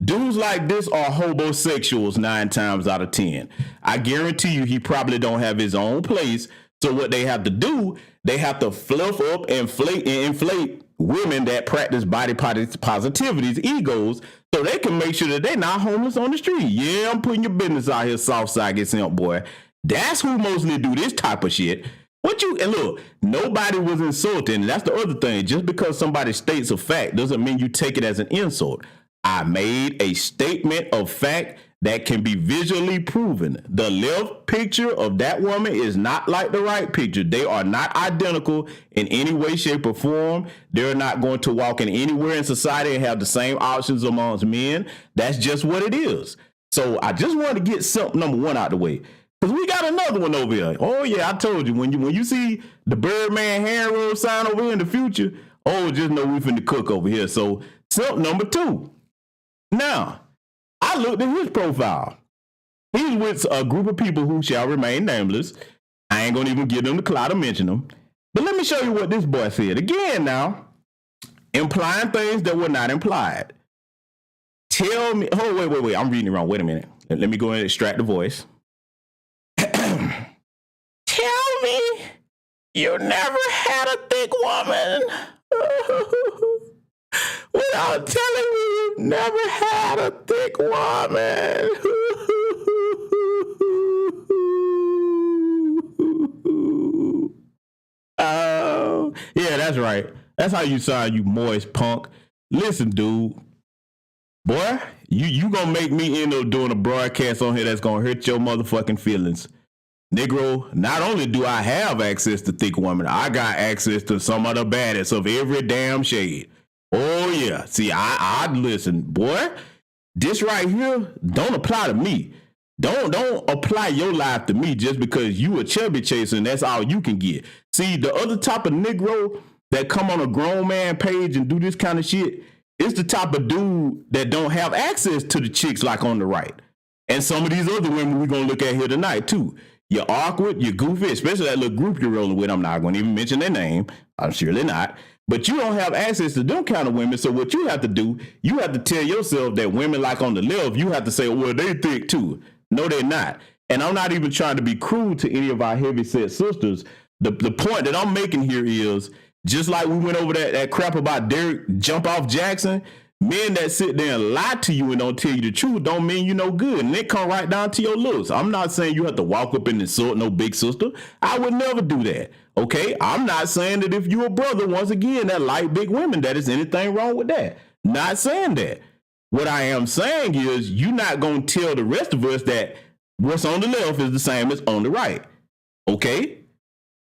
Dudes like this are homosexuals 9 times out of 10. I guarantee you he probably don't have his own place. So what they have to do, they have to fluff up and inflate women that practice body positivity's egos so they can make sure that they're not homeless on the street. Yeah, I'm putting your business out here, soft side simp boy. That's who mostly do this type of shit. And look, nobody was insulting. That's the other thing. Just because somebody states a fact doesn't mean you take it as an insult. I made a statement of fact that can be visually proven. The left picture of that woman is not like the right picture. They are not identical in any way, shape, or form. They're not going to walk in anywhere in society and have the same options amongst men. That's just what it is. So I just wanted to get something number one out the way. Because we got another one over here. Oh, yeah, I told you. When you see the Birdman hand roll sign over here in the future, just know we finna cook over here. So something number 2. Now, I looked at his profile. He's with a group of people who shall remain nameless. I ain't gonna even give them the clout to mention them. But let me show you what this boy said. Again now, implying things that were not implied. Tell me, wait, I'm reading it wrong. Wait a minute. Let me go and extract the voice. Tell me you never had a thick woman. Without telling me you never had a thick woman. Oh, yeah, that's right. That's how you sound, you moist punk. Listen, dude. Boy, you gonna make me end up doing a broadcast on here that's gonna hurt your motherfucking feelings. Negro, not only do I have access to thick women, I got access to some of the baddest of every damn shade. Oh, yeah. See, I listen, boy, this right here don't apply to me. Don't apply your life to me just because you a chubby chaser and that's all you can get. See, the other type of Negro that come on a grown man page and do this kind of shit, it's the type of dude that don't have access to the chicks like on the right. And some of these other women we're going to look at here tonight, too. You're awkward, you're goofy, especially that little group you're rolling with. I'm not going to even mention their name. I'm surely not. But you don't have access to them kind of women. So what you have to do, you have to tell yourself that women like on the left, you have to say, well, they thick too. No, they're not. And I'm not even trying to be cruel to any of our heavyset sisters. The point that I'm making here is, just like we went over that crap about Derek Jump Off Jackson, men that sit there and lie to you and don't tell you the truth don't mean you no good. And it come right down to your looks. I'm not saying you have to walk up and insult no big sister. I would never do that. Okay? I'm not saying that if you a brother, once again, that like big women, that is anything wrong with that. Not saying that. What I am saying is you're not going to tell the rest of us that what's on the left is the same as on the right. Okay?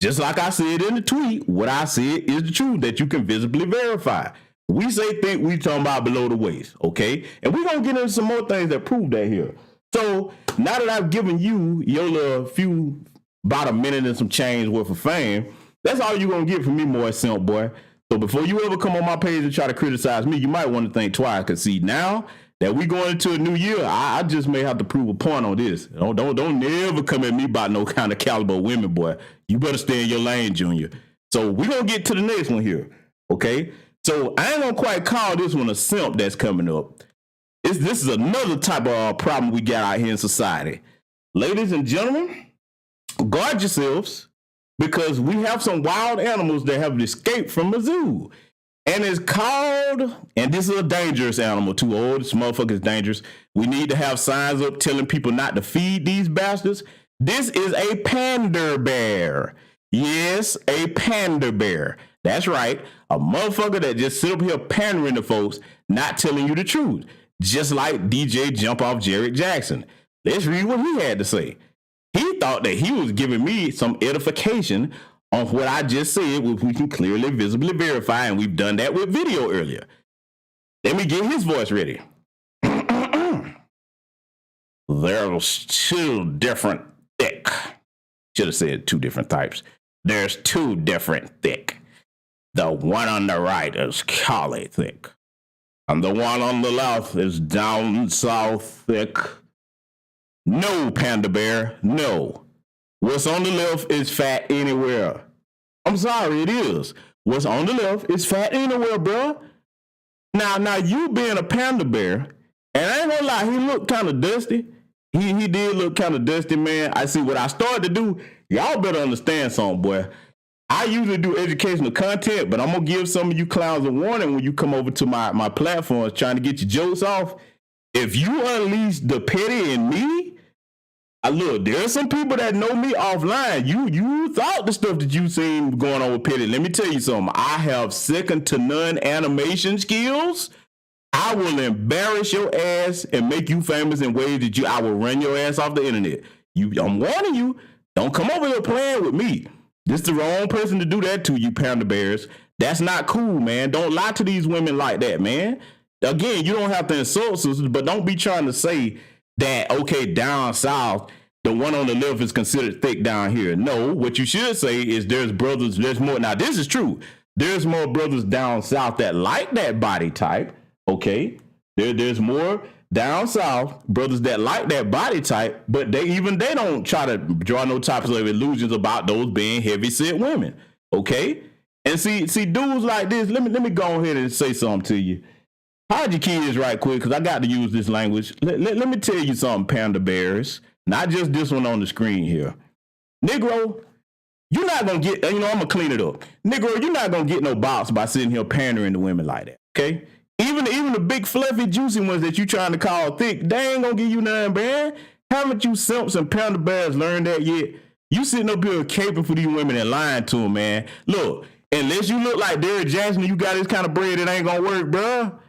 Just like I said in the tweet, what I said is the truth that you can visibly verify. We think we talking about below the waist, okay? And we're going to get into some more things that prove that here. So now that I've given you your little few, about a minute and some change worth of fame, that's all you're going to get from me, more simp boy. So before you ever come on my page and try to criticize me, you might want to think twice. Because see, now that we going into a new year, I just may have to prove a point on this. Don't never come at me about no kind of caliber of women, boy. You better stay in your lane, Junior. So we're going to get to the next one here, okay? So I ain't going to quite call this one a simp that's coming up. This is another type of problem we got out here in society. Ladies and gentlemen, guard yourselves, because we have some wild animals that have escaped from a zoo. And it's called, and this is a dangerous animal too. Oh, this motherfucker is dangerous. We need to have signs up telling people not to feed these bastards. This is a panda bear. Yes, a panda bear. That's right. A motherfucker that just sit up here pandering to folks, not telling you the truth. Just like DJ Jump Off Jared Jackson. Let's read what he had to say. He thought that he was giving me some edification on what I just said, which we can clearly, visibly verify, and we've done that with video earlier. Let me get his voice ready. There's two different thick. Should have said two different types. There's two different thick. The one on the right is collie thick, and the one on the left is down south thick. No, Panda Bear, no. What's on the left is fat anywhere. I'm sorry, it is. What's on the left is fat anywhere, bro. Now you being a panda bear, and I ain't gonna lie, he looked kind of dusty. He did look kind of dusty, man. I see what I started to do. Y'all better understand something, boy. I usually do educational content, but I'm gonna give some of you clowns a warning when you come over to my platforms trying to get your jokes off. If you unleash the petty in me, look, there's some people that know me offline. You thought the stuff that you seen going on with petty. Let me tell you something. I have second to none animation skills. I will embarrass your ass and make you famous in ways that I will run your ass off the internet. I'm warning you. Don't come over here playing with me. This is the wrong person to do that to, you panda bears. That's not cool, man. Don't lie to these women like that, man. Again, you don't have to insult sisters, but don't be trying to say that, okay, down south, the one on the left is considered thick down here. No, what you should say is there's more. Now, this is true. There's more brothers down south that like that body type, okay? There's more down south brothers that like that body type, but they don't try to draw no types of illusions about those being heavy set women, okay? And see dudes like this. Let me go ahead and say something to you. Hide your kids right quick, because I got to use this language. Let me tell you something, panda bears. Not just this one on the screen here. Negro, you're not going to get, I'm going to clean it up. Negro, you're not going to get no box by sitting here pandering to women like that, okay? Even the big, fluffy, juicy ones that you trying to call thick, they ain't going to give you nothing, man. Haven't you simps and panda bears learned that yet? You sitting up here caping for these women and lying to them, man. Look, unless you look like Derek Jackson and you got this kind of bread, it ain't going to work, bruh.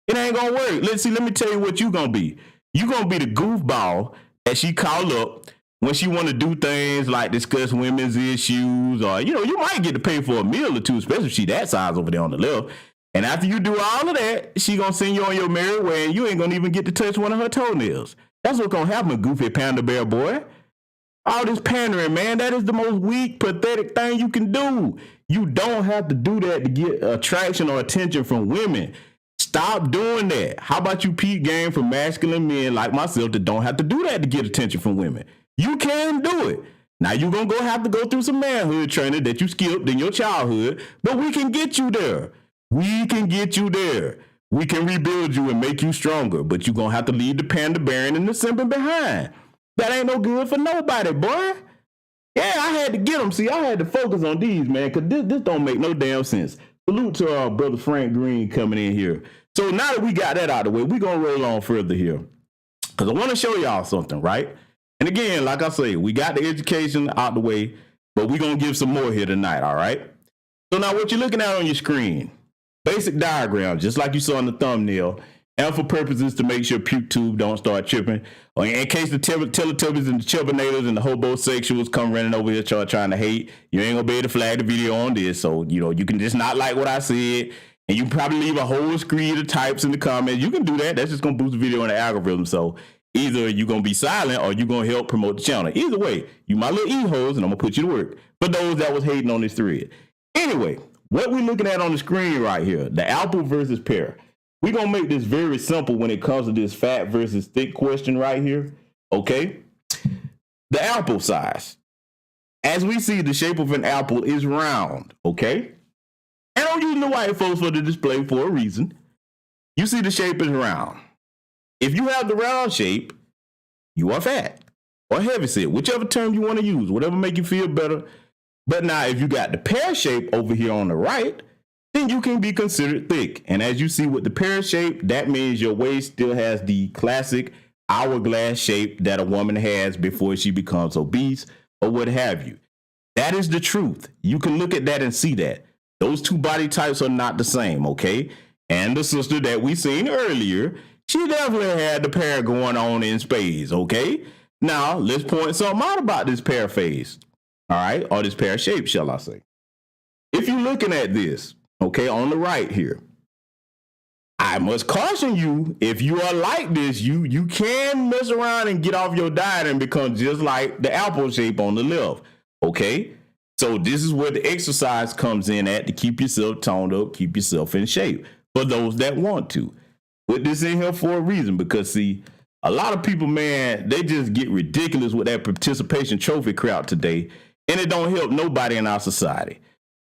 It ain't going to work. Let me tell you what you going to be. You going to be the goofball that she call up when she want to do things like discuss women's issues, or, you might get to pay for a meal or two, especially if she that size over there on the left. And after you do all of that, she gonna send you on your merry way, and you ain't gonna even get to touch one of her toenails. That's what's gonna happen, goofy panda bear boy. All this pandering, man, that is the most weak, pathetic thing you can do. You don't have to do that to get attraction or attention from women. Stop doing that. How about you peep game for masculine men like myself that don't have to do that to get attention from women? You can do it. Now you're going to have to go through some manhood training that you skipped in your childhood, but we can get you there. We can get you there. We can rebuild you and make you stronger, but you're going to have to leave the panda bearing and the simping behind. That ain't no good for nobody, boy. Yeah, I had to get them. See, I had to focus on these, man, because this don't make no damn sense. Salute to our brother Frank Green coming in here. So now that we got that out of the way, we're going to roll on further here. Because I want to show y'all something, right? And again, like I say, we got the education out the way, but we're going to give some more here tonight, all right? So now what you're looking at on your screen, basic diagram, just like you saw in the thumbnail, and for purposes to make sure puke tube don't start tripping, or in case the Teletubbies and the Chubbinators and the hobosexuals come running over here trying to hate, you ain't going to be able to flag the video on this. So, you can just not like what I said, and you can probably leave a whole screen of types in the comments. You can do that. That's just going to boost the video in the algorithm. So either you're going to be silent or you're going to help promote the channel. Either way, you my little e-hoes, and I'm going to put you to work. For those that was hating on this thread. Anyway, what we're looking at on the screen right here, the apple versus pear. We're going to make this very simple when it comes to this fat versus thick question right here. Okay? The apple size. As we see, the shape of an apple is round. Okay? And I'm using the white folks for the display for a reason. You see the shape is round. If you have the round shape, you are fat or heavyset, whichever term you want to use, whatever make you feel better. But now if you got the pear shape over here on the right, then you can be considered thick. And as you see with the pear shape, that means your waist still has the classic hourglass shape that a woman has before she becomes obese or what have you. That is the truth. You can look at that and see that. Those two body types are not the same, okay? And the sister that we seen earlier, she definitely had the pear going on in spades, okay? Now, let's point something out about this pear face, all right? Or this pear shape, shall I say. If you're looking at this, okay, on the right here, I must caution you, if you are like this, you can mess around and get off your diet and become just like the apple shape on the left, okay? So this is where the exercise comes in at to keep yourself toned up, keep yourself in shape for those that want to. Put this in here for a reason because, see, a lot of people, man, they just get ridiculous with that participation trophy crowd today, and it don't help nobody in our society.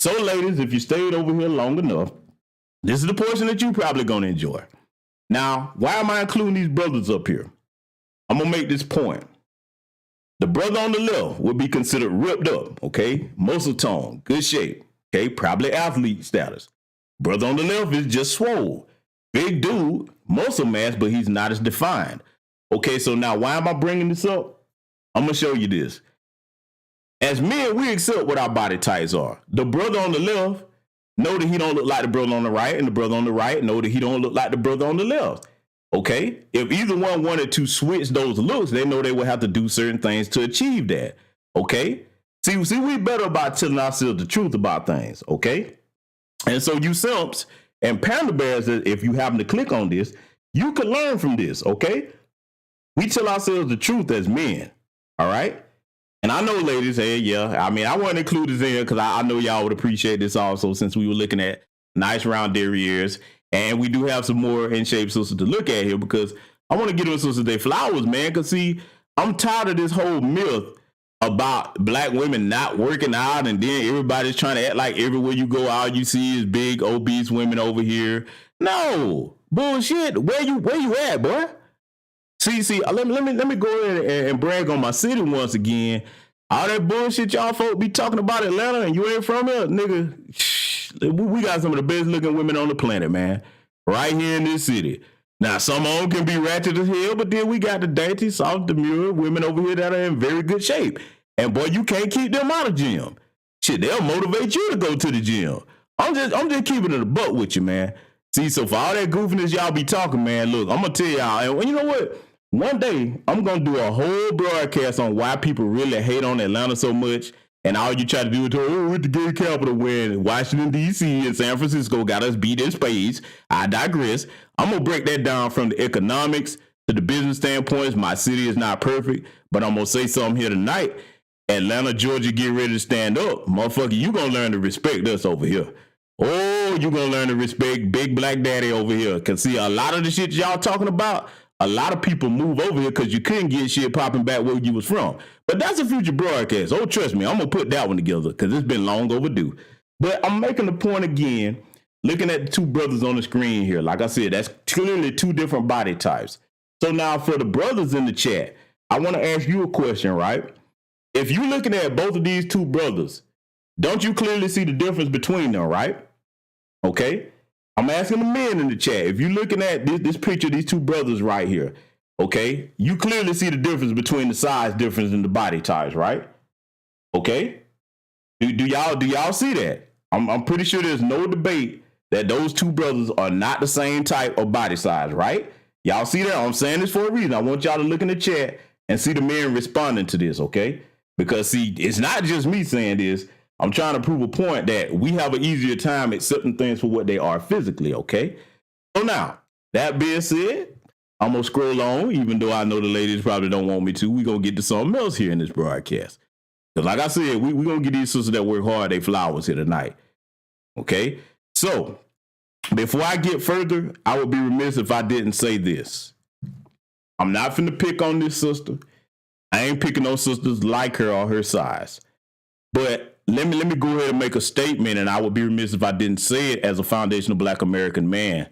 So, ladies, if you stayed over here long enough, this is the portion that you probably going to enjoy. Now, why am I including these brothers up here? I'm going to make this point. The brother on the left would be considered ripped up, okay? Muscle tone, good shape, okay? Probably athlete status. Brother on the left is just swole. Big dude, muscle mass, but he's not as defined. Okay, so now why am I bringing this up? I'm going to show you this. As men, we accept what our body types are. The brother on the left know that he don't look like the brother on the right, and the brother on the right know that he don't look like the brother on the left. Okay? If either one wanted to switch those looks, they know they would have to do certain things to achieve that. Okay? See, we better about telling ourselves the truth about things. Okay? And so you simps and panda bears, if you happen to click on this, you can learn from this. Okay? We tell ourselves the truth as men. All right? And I know, ladies, hey, yeah, I mean, I want to include this in here because I know y'all would appreciate this also, since we were looking at nice round derrieres. And we do have some more in shape sisters to look at here because I want to get them sisters their flowers, man. Because, see, I'm tired of this whole myth about black women not working out, and then everybody's trying to act like everywhere you go, all you see is big, obese women over here. No, bullshit. Where you at, boy? See, let me go ahead and brag on my city once again. All that bullshit y'all folk be talking about Atlanta and you ain't from here, nigga. We got some of the best looking women on the planet, man. Right here in this city. Now, some of them can be ratchet as hell, but then we got the dainty, soft, demure women over here that are in very good shape. And boy, you can't keep them out of gym. Shit, they'll motivate you to go to the gym. I'm just keeping it a buck with you, man. See, so for all that goofiness y'all be talking, man, look, I'm gonna tell y'all, and you know what? One day, I'm going to do a whole broadcast on why people really hate on Atlanta so much. And all you try to do is, with the gay capital when Washington, D.C. and San Francisco got us beat in spades. I digress. I'm going to break that down from the economics to the business standpoints. My city is not perfect, but I'm going to say something here tonight. Atlanta, Georgia, get ready to stand up. Motherfucker, you going to learn to respect us over here. Oh, you going to learn to respect Big Black Daddy over here. Because, see, a lot of the shit y'all talking about, a lot of people move over here because you couldn't get shit popping back where you was from. But that's a future broadcast. Oh, trust me, I'm going to put that one together because it's been long overdue. But I'm making the point again, looking at the two brothers on the screen here. Like I said, that's clearly two different body types. So now for the brothers in the chat, I want to ask you a question, right? If you're looking at both of these two brothers, don't you clearly see the difference between them, right? Okay. I'm asking the men in the chat. If you're looking at this picture, these two brothers right here, okay, you clearly see the difference between the size difference in the body types, right? Okay. Do y'all see that? I'm pretty sure there's no debate that those two brothers are not the same type of body size, right? Y'all see that? I'm saying this for a reason. I want y'all to look in the chat and see the men responding to this, okay? Because see, it's not just me saying this. I'm trying to prove a point that we have an easier time accepting things for what they are physically, okay? So now, that being said, I'm going to scroll on, even though I know the ladies probably don't want me to. We're going to get to something else here in this broadcast. Because like I said, we're going to get these sisters that work hard, they flowers here tonight, okay? So, before I get further, I would be remiss if I didn't say this. I'm not finna pick on this sister. I ain't picking on sisters like her or her size. But let me go ahead and make a statement, and I would be remiss if I didn't say it as a foundational Black American man.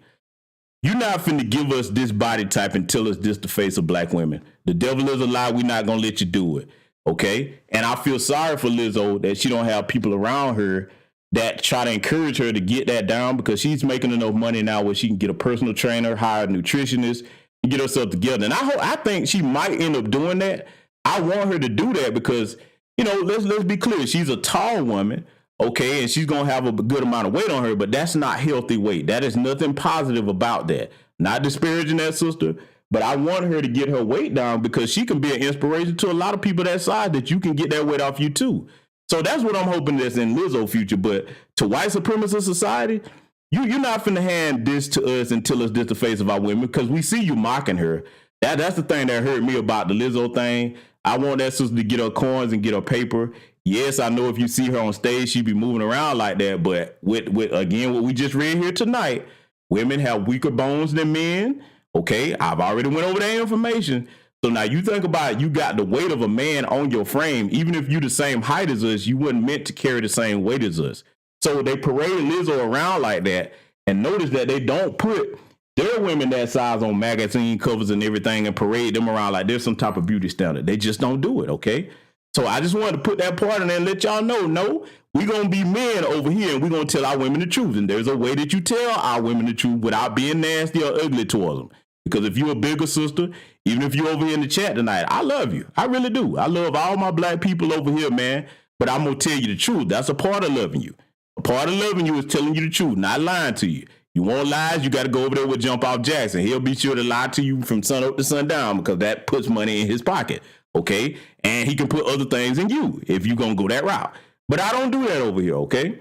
You're not finna give us this body type and tell us this the face of Black women. The devil is a lie. We're not gonna let you do it, okay? And I feel sorry for Lizzo that she don't have people around her that try to encourage her to get that down, because she's making enough money now where she can get a personal trainer, hire a nutritionist, and get herself together. And I think she might end up doing that. I want her to do that because, you know, let's be clear. She's a tall woman, okay, and she's going to have a good amount of weight on her, but that's not healthy weight. That is nothing positive about that. Not disparaging that sister, but I want her to get her weight down because she can be an inspiration to a lot of people that size that you can get that weight off you too. So that's what I'm hoping that's in Lizzo's future. But to white supremacist society, you're not finna hand this to us and tell us this the face of our women, because we see you mocking her. That's the thing that hurt me about the Lizzo thing. I want that sister to get her coins and get her paper. Yes, I know if you see her on stage, she be moving around like that. But with again, what we just read here tonight, women have weaker bones than men. Okay, I've already went over that information. So now you think about it, you got the weight of a man on your frame. Even if you're the same height as us, you weren't meant to carry the same weight as us. So they parade Lizzo around like that, and notice that they don't put their women that size on magazine covers and everything and parade them around like there's some type of beauty standard. They just don't do it, okay? So I just wanted to put that part in there and let y'all know, no, we're going to be men over here and we're going to tell our women the truth. And there's a way that you tell our women the truth without being nasty or ugly towards them. Because if you're a bigger sister, even if you're over here in the chat tonight, I love you. I really do. I love all my Black people over here, man. But I'm going to tell you the truth. That's a part of loving you. A part of loving you is telling you the truth, not lying to you. You want lies, you got to go over there with Jump Off Jackson. He'll be sure to lie to you from sun up to sundown because that puts money in his pocket, okay? And he can put other things in you if you're going to go that route. But I don't do that over here, okay?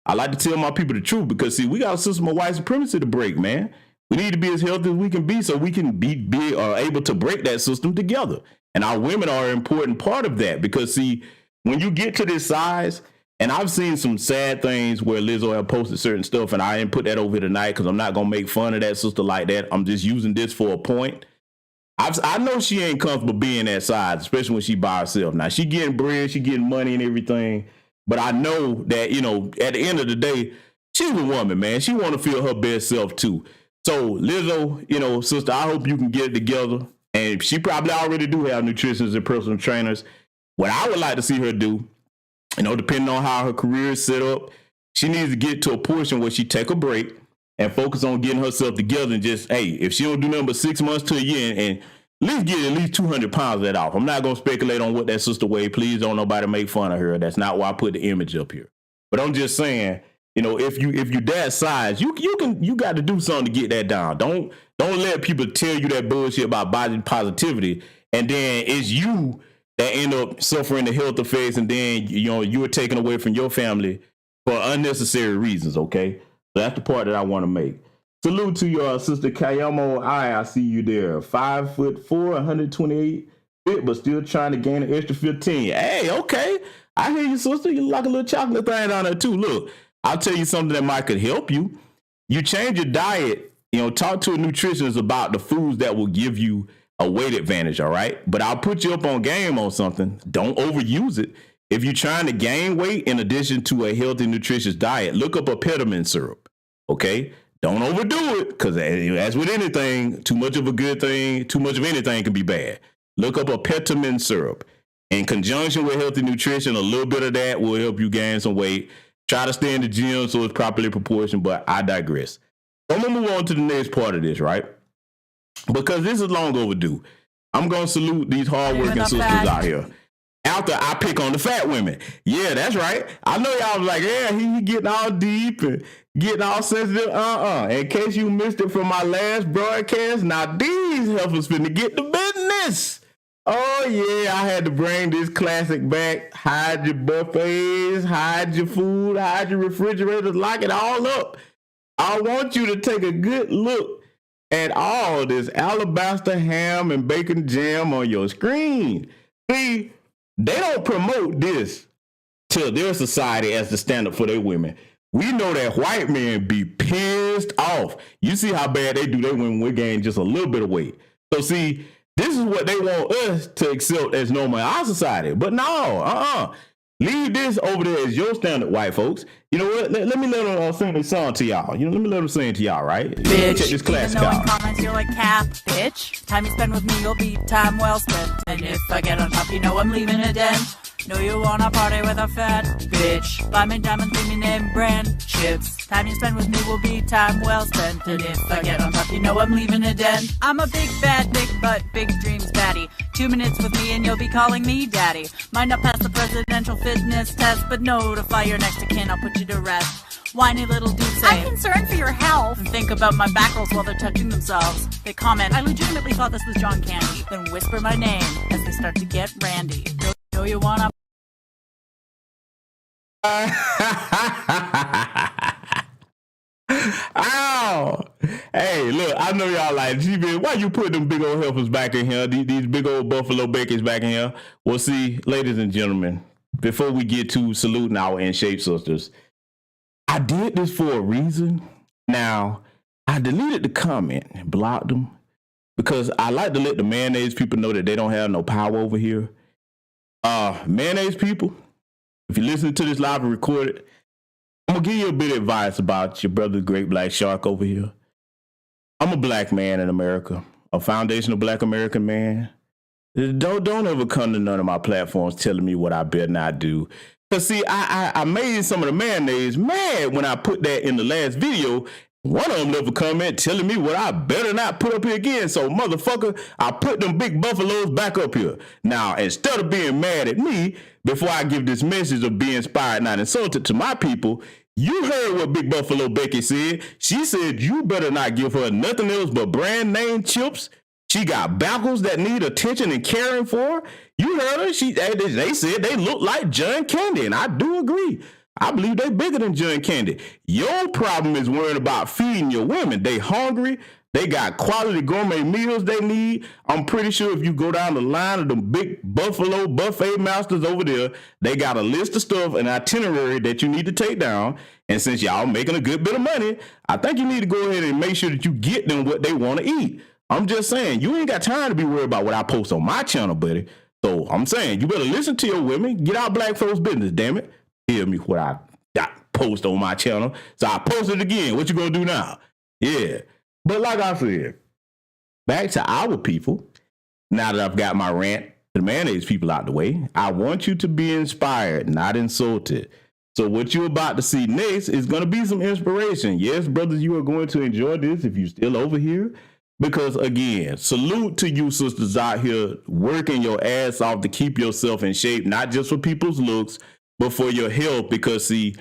I like to tell my people the truth because, see, we got a system of white supremacy to break, man. We need to be as healthy as we can be so we can be able to break that system together. And our women are an important part of that because, see, when you get to this size, and I've seen some sad things where Lizzo have posted certain stuff, and I didn't put that over here tonight because I'm not going to make fun of that sister like that. I'm just using this for a point. I know she ain't comfortable being that size, especially when she by herself. Now, she getting bread, she getting money and everything, but I know that, you know, at the end of the day, she's a woman, man. She want to feel her best self, too. So, Lizzo, you know, sister, I hope you can get it together. And she probably already do have nutritionists and personal trainers. What I would like to see her do, you know, depending on how her career is set up, she needs to get to a portion where she take a break and focus on getting herself together and just, hey, if she don't do nothing but 6 months to a year and let's get at least 200 pounds of that off. I'm not going to speculate on what that sister weighed. Please don't nobody make fun of her. That's not why I put the image up here. But I'm just saying, you know, if you that size, you got to do something to get that down. Don't let people tell you that bullshit about body positivity, and then it's you that end up suffering the health effects, and then, you know, you are taken away from your family for unnecessary reasons, okay? So that's the part that I want to make. Salute to your sister Kayamo. I see you there. 5'4", 128 fit, but still trying to gain an extra 15. Hey, okay. I hear you, sister. You look like a little chocolate thing down there, too. Look, I'll tell you something that might could help you. You change your diet talk to a nutritionist about the foods that will give you a weight advantage, all right? But I'll put you up on game on something. Don't overuse it. If you're trying to gain weight in addition to a healthy, nutritious diet, look up a peppermint syrup, okay? Don't overdo it, because as with anything, too much of a good thing, too much of anything can be bad. Look up a peppermint syrup. In conjunction with healthy nutrition, a little bit of that will help you gain some weight. Try to stay in the gym so it's properly proportioned, but I digress. I'm going to move on to the next part of this, right? Because this is long overdue. I'm going to salute these hardworking sisters out here. After I pick on the fat women. Yeah, that's right. I know y'all was like, yeah, he getting all deep and getting all sensitive. In case you missed it from my last broadcast, now these heifers finna get the business. Oh, yeah, I had to bring this classic back. Hide your buffets, hide your food, hide your refrigerators, lock it all up. I want you to take a good look at all this alabaster ham and bacon jam on your screen. See, they don't promote this to their society as the standard for their women. We know that white men be pissed off. You see how bad they do their women with gain just a little bit of weight. So see, this is what they want us to accept as normal in our society. But no, leave this over there as your standard, white folks. You know what? Let me let them sing this song to y'all. Let me let them sing to y'all, right? Bitch, check this classic even though out. in comments you're like, cap, bitch. Time you spend with me, you'll be time well spent. And if I get on top, you know I'm leaving a dent. Know you wanna party with a fat bitch. Buy me diamond, give me name brand chips. Time you spend with me will be time well spent. And if I get on top, you know I'm leaving a dent. I'm a big bad, big butt, big dreams baddie. 2 minutes with me and you'll be calling me daddy. Might not pass the presidential fitness test, but notify your next of kin, I'll put you to rest. Whiny little dude say, I'm concerned for your health. And think about my back rolls while they're touching themselves. They comment, I legitimately thought this was John Candy. Then whisper my name as they start to get randy. Know you wanna... Ow! Hey, look, I know y'all like, gee, man, why you put them big old heifers back in here? These big old buffalo bacons back in here? Well, see, ladies and gentlemen, before we get to saluting our in shape sisters, I did this for a reason. Now, I deleted the comment and blocked them because I like to let the mayonnaise people know that they don't have no power over here. Mayonnaise people, if you listen to this live and record it, I'm going to give you a bit of advice about your brother, Great Black Shark over here. I'm a black man in America, a foundational black American man. Don't ever come to none of my platforms telling me what I better not do. Because, see, I made some of the mayonnaise mad when I put that in the last video. One of them left a comment telling me what I better not put up here again. So, motherfucker, I put them big buffaloes back up here. Now, instead of being mad at me, before I give this message of being inspired, not insulted to my people, you heard what Big Buffalo Becky said. She said you better not give her nothing else but brand name chips. She got backles that need attention and caring for. You heard her. They said they look like John Candy, and I do agree. I believe they bigger than John Candy. Your problem is worrying about feeding your women. They hungry. They got quality gourmet meals they need. I'm pretty sure if you go down the line of the big Buffalo buffet masters over there, they got a list of stuff, an itinerary that you need to take down. And since y'all making a good bit of money, I think you need to go ahead and make sure that you get them what they want to eat. I'm just saying, you ain't got time to be worried about what I post on my channel, buddy. So I'm saying, you better listen to your women. Get out black folks' business, damn it. Hear me what I post on my channel. So I posted it again. What you gonna do now? Yeah. But like I said, back to our people, now that I've got my rant to the mayonnaise people out the way, I want you to be inspired, not insulted. So what you're about to see next is going to be some inspiration. Yes, brothers, you are going to enjoy this if you're still over here. Because, again, salute to you sisters out here working your ass off to keep yourself in shape, not just for people's looks, but for your health. Because, see,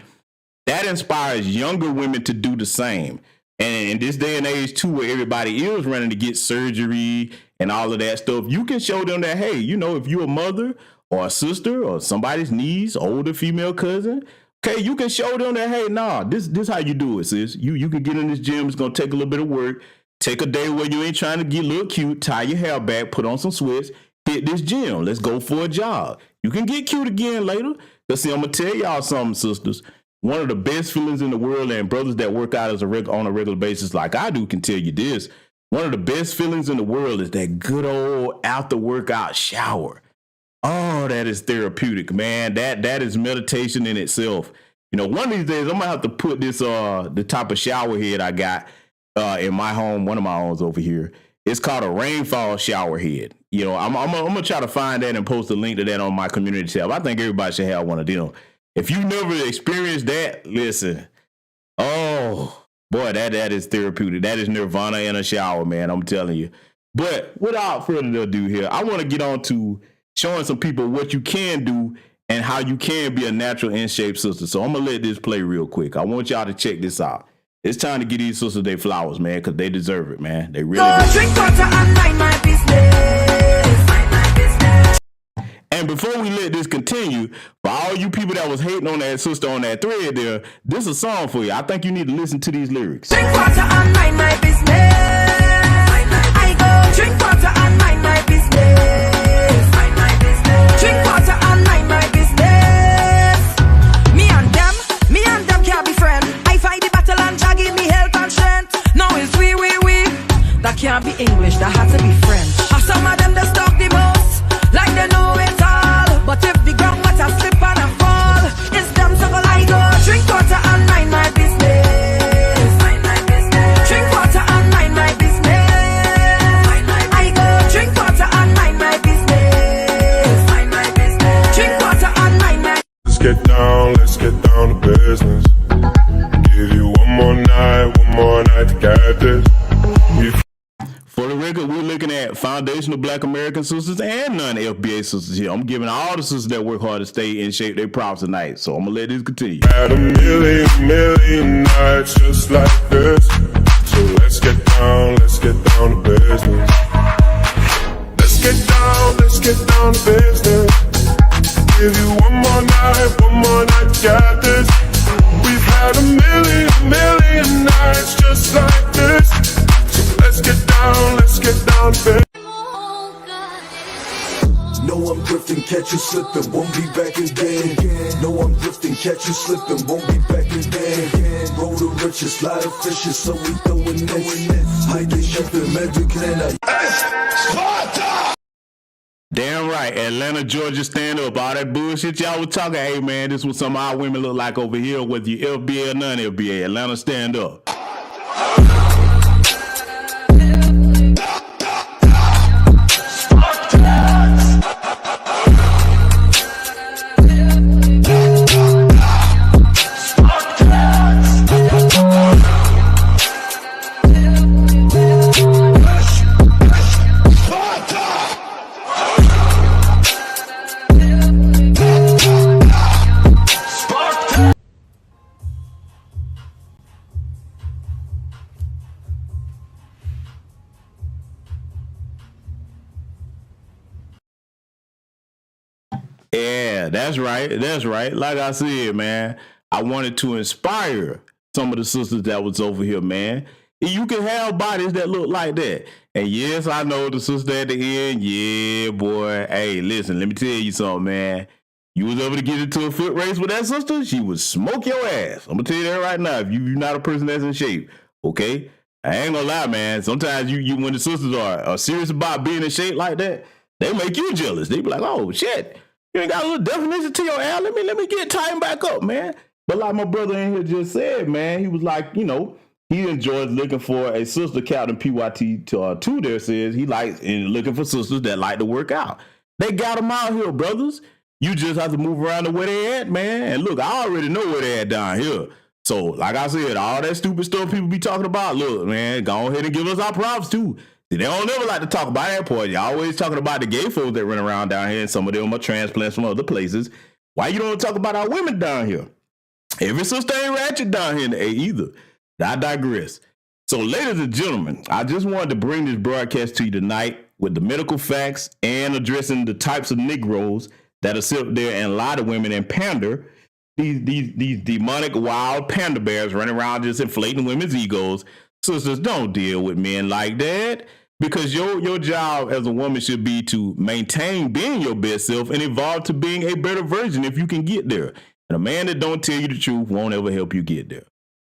that inspires younger women to do the same. And in this day and age, too, where everybody is running to get surgery and all of that stuff, you can show them that, hey, you know, if you're a mother or a sister or somebody's niece, older female cousin, okay, you can show them that, hey, nah, this how you do it, sis. You can get in this gym. It's going to take a little bit of work. Take a day where you ain't trying to get a little cute, tie your hair back, put on some sweats, hit this gym. Let's go for a jog. You can get cute again later. Because, see, I'm going to tell y'all something, sisters. one of the best feelings in the world, and brothers that work out on a regular basis like I do can tell you this. One of the best feelings in the world is that good old after workout shower. Oh, that is therapeutic, man. That is meditation in itself. You know, one of these days I'm gonna have to put this the type of shower head I got in my home, one of my homes over here. It's called a rainfall shower head. You know, I'm gonna try to find that and post a link to that on my community tab. I think everybody should have one of them. If you never experienced that, listen. Oh boy, that is therapeutic. That is nirvana in a shower, man. I'm telling you. But without further ado here, I want to get on to showing some people what you can do and how you can be a natural in shape sister. So I'm gonna let this play real quick. I want y'all to check this out. It's time to give these sisters their flowers, man, because they deserve it, man. They really do. Drink water and mind my business. Mind my business. And before we let this continue, for all you people that was hating on that sister on that thread there, this is a song for you. I think you need to listen to these lyrics. Drink water and mind my business. I go drink water and mind my business. Mind my business. Drink water and mind my business. Me and them can't be friends. I fight the battle and Jah give me health and strength. Now it's we. That can't be English, that has to be French. And some of them just talk the most, like they know it all. But if the ground water slip and I fall, it's them so go I go drink water and mind my business. Mind my business. Drink water and mind my business. Mind my business. I go drink water and mind my business. Mind my business. Drink water and mind my. Let's get down to business. Give you one more night to get this. For the record, we're looking at foundational Black American sisters and non-FBA sisters here. I'm giving all the sisters that work hard to stay in shape their props tonight. So I'm going to let this continue. Had a million nights just like this. So let's get down to business. Let's get down to business. Give you one more night, got this. We've had a million nights just like this. So let's get down to business. No, I'm drifting, catch you slipping, won't be back again. No, I'm drifting, catch you slipping, won't be back again. Roll the riches, slide the fishes, so we throwing this. Hide the shipping, magic and I. Damn right, Atlanta, Georgia, stand up. All that bullshit y'all was talking, hey man, this is what some of our women look like over here, whether you FBA or non-FBA. Atlanta, stand up. Yeah, that's right. Like I said, man, I wanted to inspire some of the sisters that was over here, man. You can have bodies that look like that. And yes, I know the sister at the end. Yeah, boy. Hey, listen, let me tell you something, man. You was able to get into a foot race with that sister, she would smoke your ass. I'm gonna tell you that right now. If you're not a person that's in shape, okay? I ain't gonna lie, man. Sometimes you when the sisters are serious about being in shape like that, they make you jealous. They be like, oh shit. You ain't got a little definition to your ass. Let me get tightened back up, man. But like my brother in here just said, man, he was like, you know, he enjoys looking for a sister. Captain PYT 2 there says he likes and looking for sisters that like to work out. They got them out here, brothers. You just have to move around to where they at, man. And look, I already know where they at down here. So, like I said, all that stupid stuff people be talking about, look, man, go ahead and give us our props too. They don't ever like to talk about that part. Y'all always talking about the gay folks that run around down here, and some of them are transplants from other places. Why you don't talk about our women down here? Every sister ain't ratchet down here in the A either. I digress. So, ladies and gentlemen, I just wanted to bring this broadcast to you tonight with the medical facts and addressing the types of Negroes that are sit there and lie to women and pander. These demonic wild panda bears running around just inflating women's egos. Sisters, don't deal with men like that, because your job as a woman should be to maintain being your best self and evolve to being a better version if you can get there. And a man that don't tell you the truth won't ever help you get there.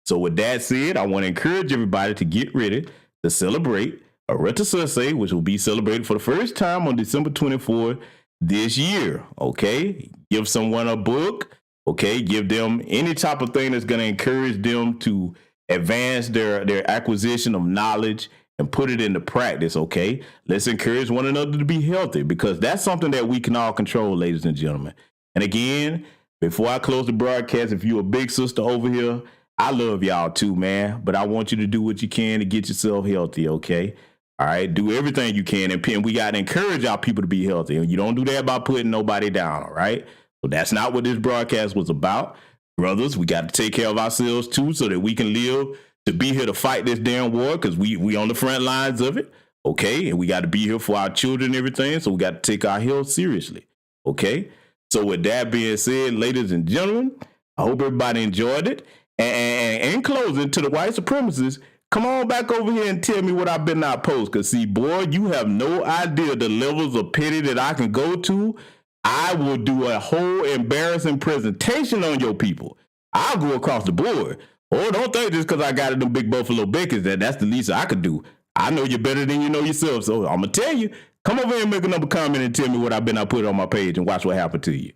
So with that said, I want to encourage everybody to get ready to celebrate a retrospective, which will be celebrated for the first time on December 24th this year. Okay, give someone a book. Okay, give them any type of thing that's going to encourage them to advance their acquisition of knowledge and put it into practice. Okay, let's encourage one another to be healthy, because that's something that we can all control, ladies and gentlemen. And again, before I close the broadcast, if you're a big sister over here, I love y'all too, man. But I want you to do what you can to get yourself healthy, okay? All right, do everything you can. And we got to encourage our people to be healthy. And you don't do that by putting nobody down, all right? So that's not what this broadcast was about. Brothers, we got to take care of ourselves too, so that we can live to be here to fight this damn war, because we on the front lines of it, okay? And we got to be here for our children and everything, so we got to take our health seriously, okay? So with that being said, ladies and gentlemen, I hope everybody enjoyed it. And in closing, to the white supremacists, come on back over here and tell me what I've been not post. Because, see, boy, you have no idea the levels of pity that I can go to. I will do a whole embarrassing presentation on your people. I'll go across the board. Oh, don't think just because I got them big Buffalo Bakers that's the least I could do. I know you better than you know yourself. So I'm going to tell you, come over here and make another comment and tell me what I've been not put on my page and watch what happened to you.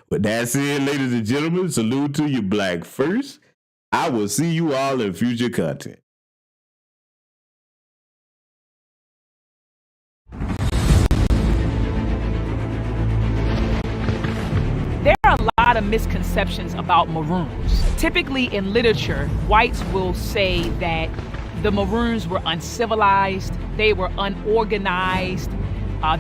With that said, ladies and gentlemen, salute to you, Black first. I will see you all in future content. There are a lot of misconceptions about maroons. Typically in literature, whites will say that the maroons were uncivilized, they were unorganized,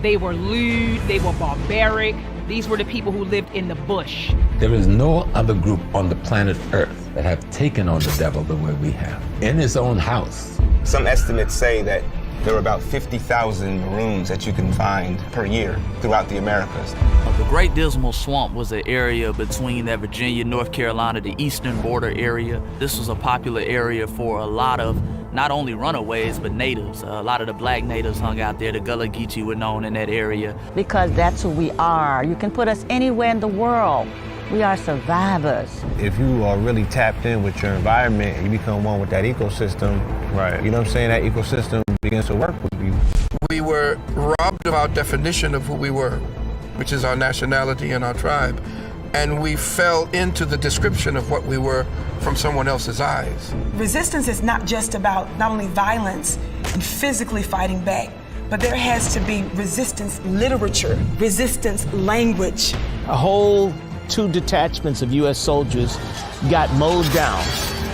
they were lewd, they were barbaric. These were the people who lived in the bush. There is no other group on the planet Earth that have taken on the devil the way we have, in his own house. Some estimates say that there are about 50,000 maroons that you can find per year throughout the Americas. The Great Dismal Swamp was an area between that Virginia, North Carolina, the eastern border area. This was a popular area for a lot of not only runaways, but natives. A lot of the black natives hung out there. The Gullah Geechee were known in that area. Because that's who we are. You can put us anywhere in the world. We are survivors. If you are really tapped in with your environment and you become one with that ecosystem, right? You know what I'm saying? That ecosystem begins to work with you. We were robbed of our definition of who we were, which is our nationality and our tribe. And we fell into the description of what we were from someone else's eyes. Resistance is not just about not only violence and physically fighting back, but there has to be resistance literature, resistance language. A whole 2 detachments of U.S. soldiers got mowed down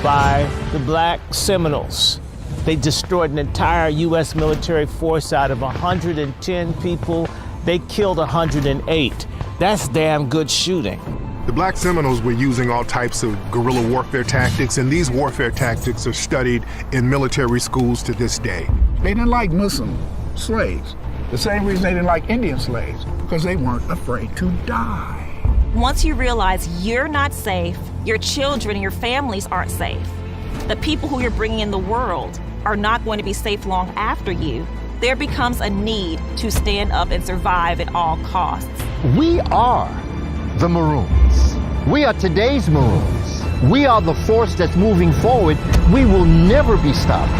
by the Black Seminoles. They destroyed an entire U.S. military force. Out of 110 people, they killed 108. That's damn good shooting. The Black Seminoles were using all types of guerrilla warfare tactics, and these warfare tactics are studied in military schools to this day. They didn't like Muslim slaves. The same reason they didn't like Indian slaves, because they weren't afraid to die. Once you realize you're not safe, your children and your families aren't safe, the people who you're bringing in the world are not going to be safe long after you, there becomes a need to stand up and survive at all costs. We are the Maroons. We are today's Maroons. We are the force that's moving forward. We will never be stopped.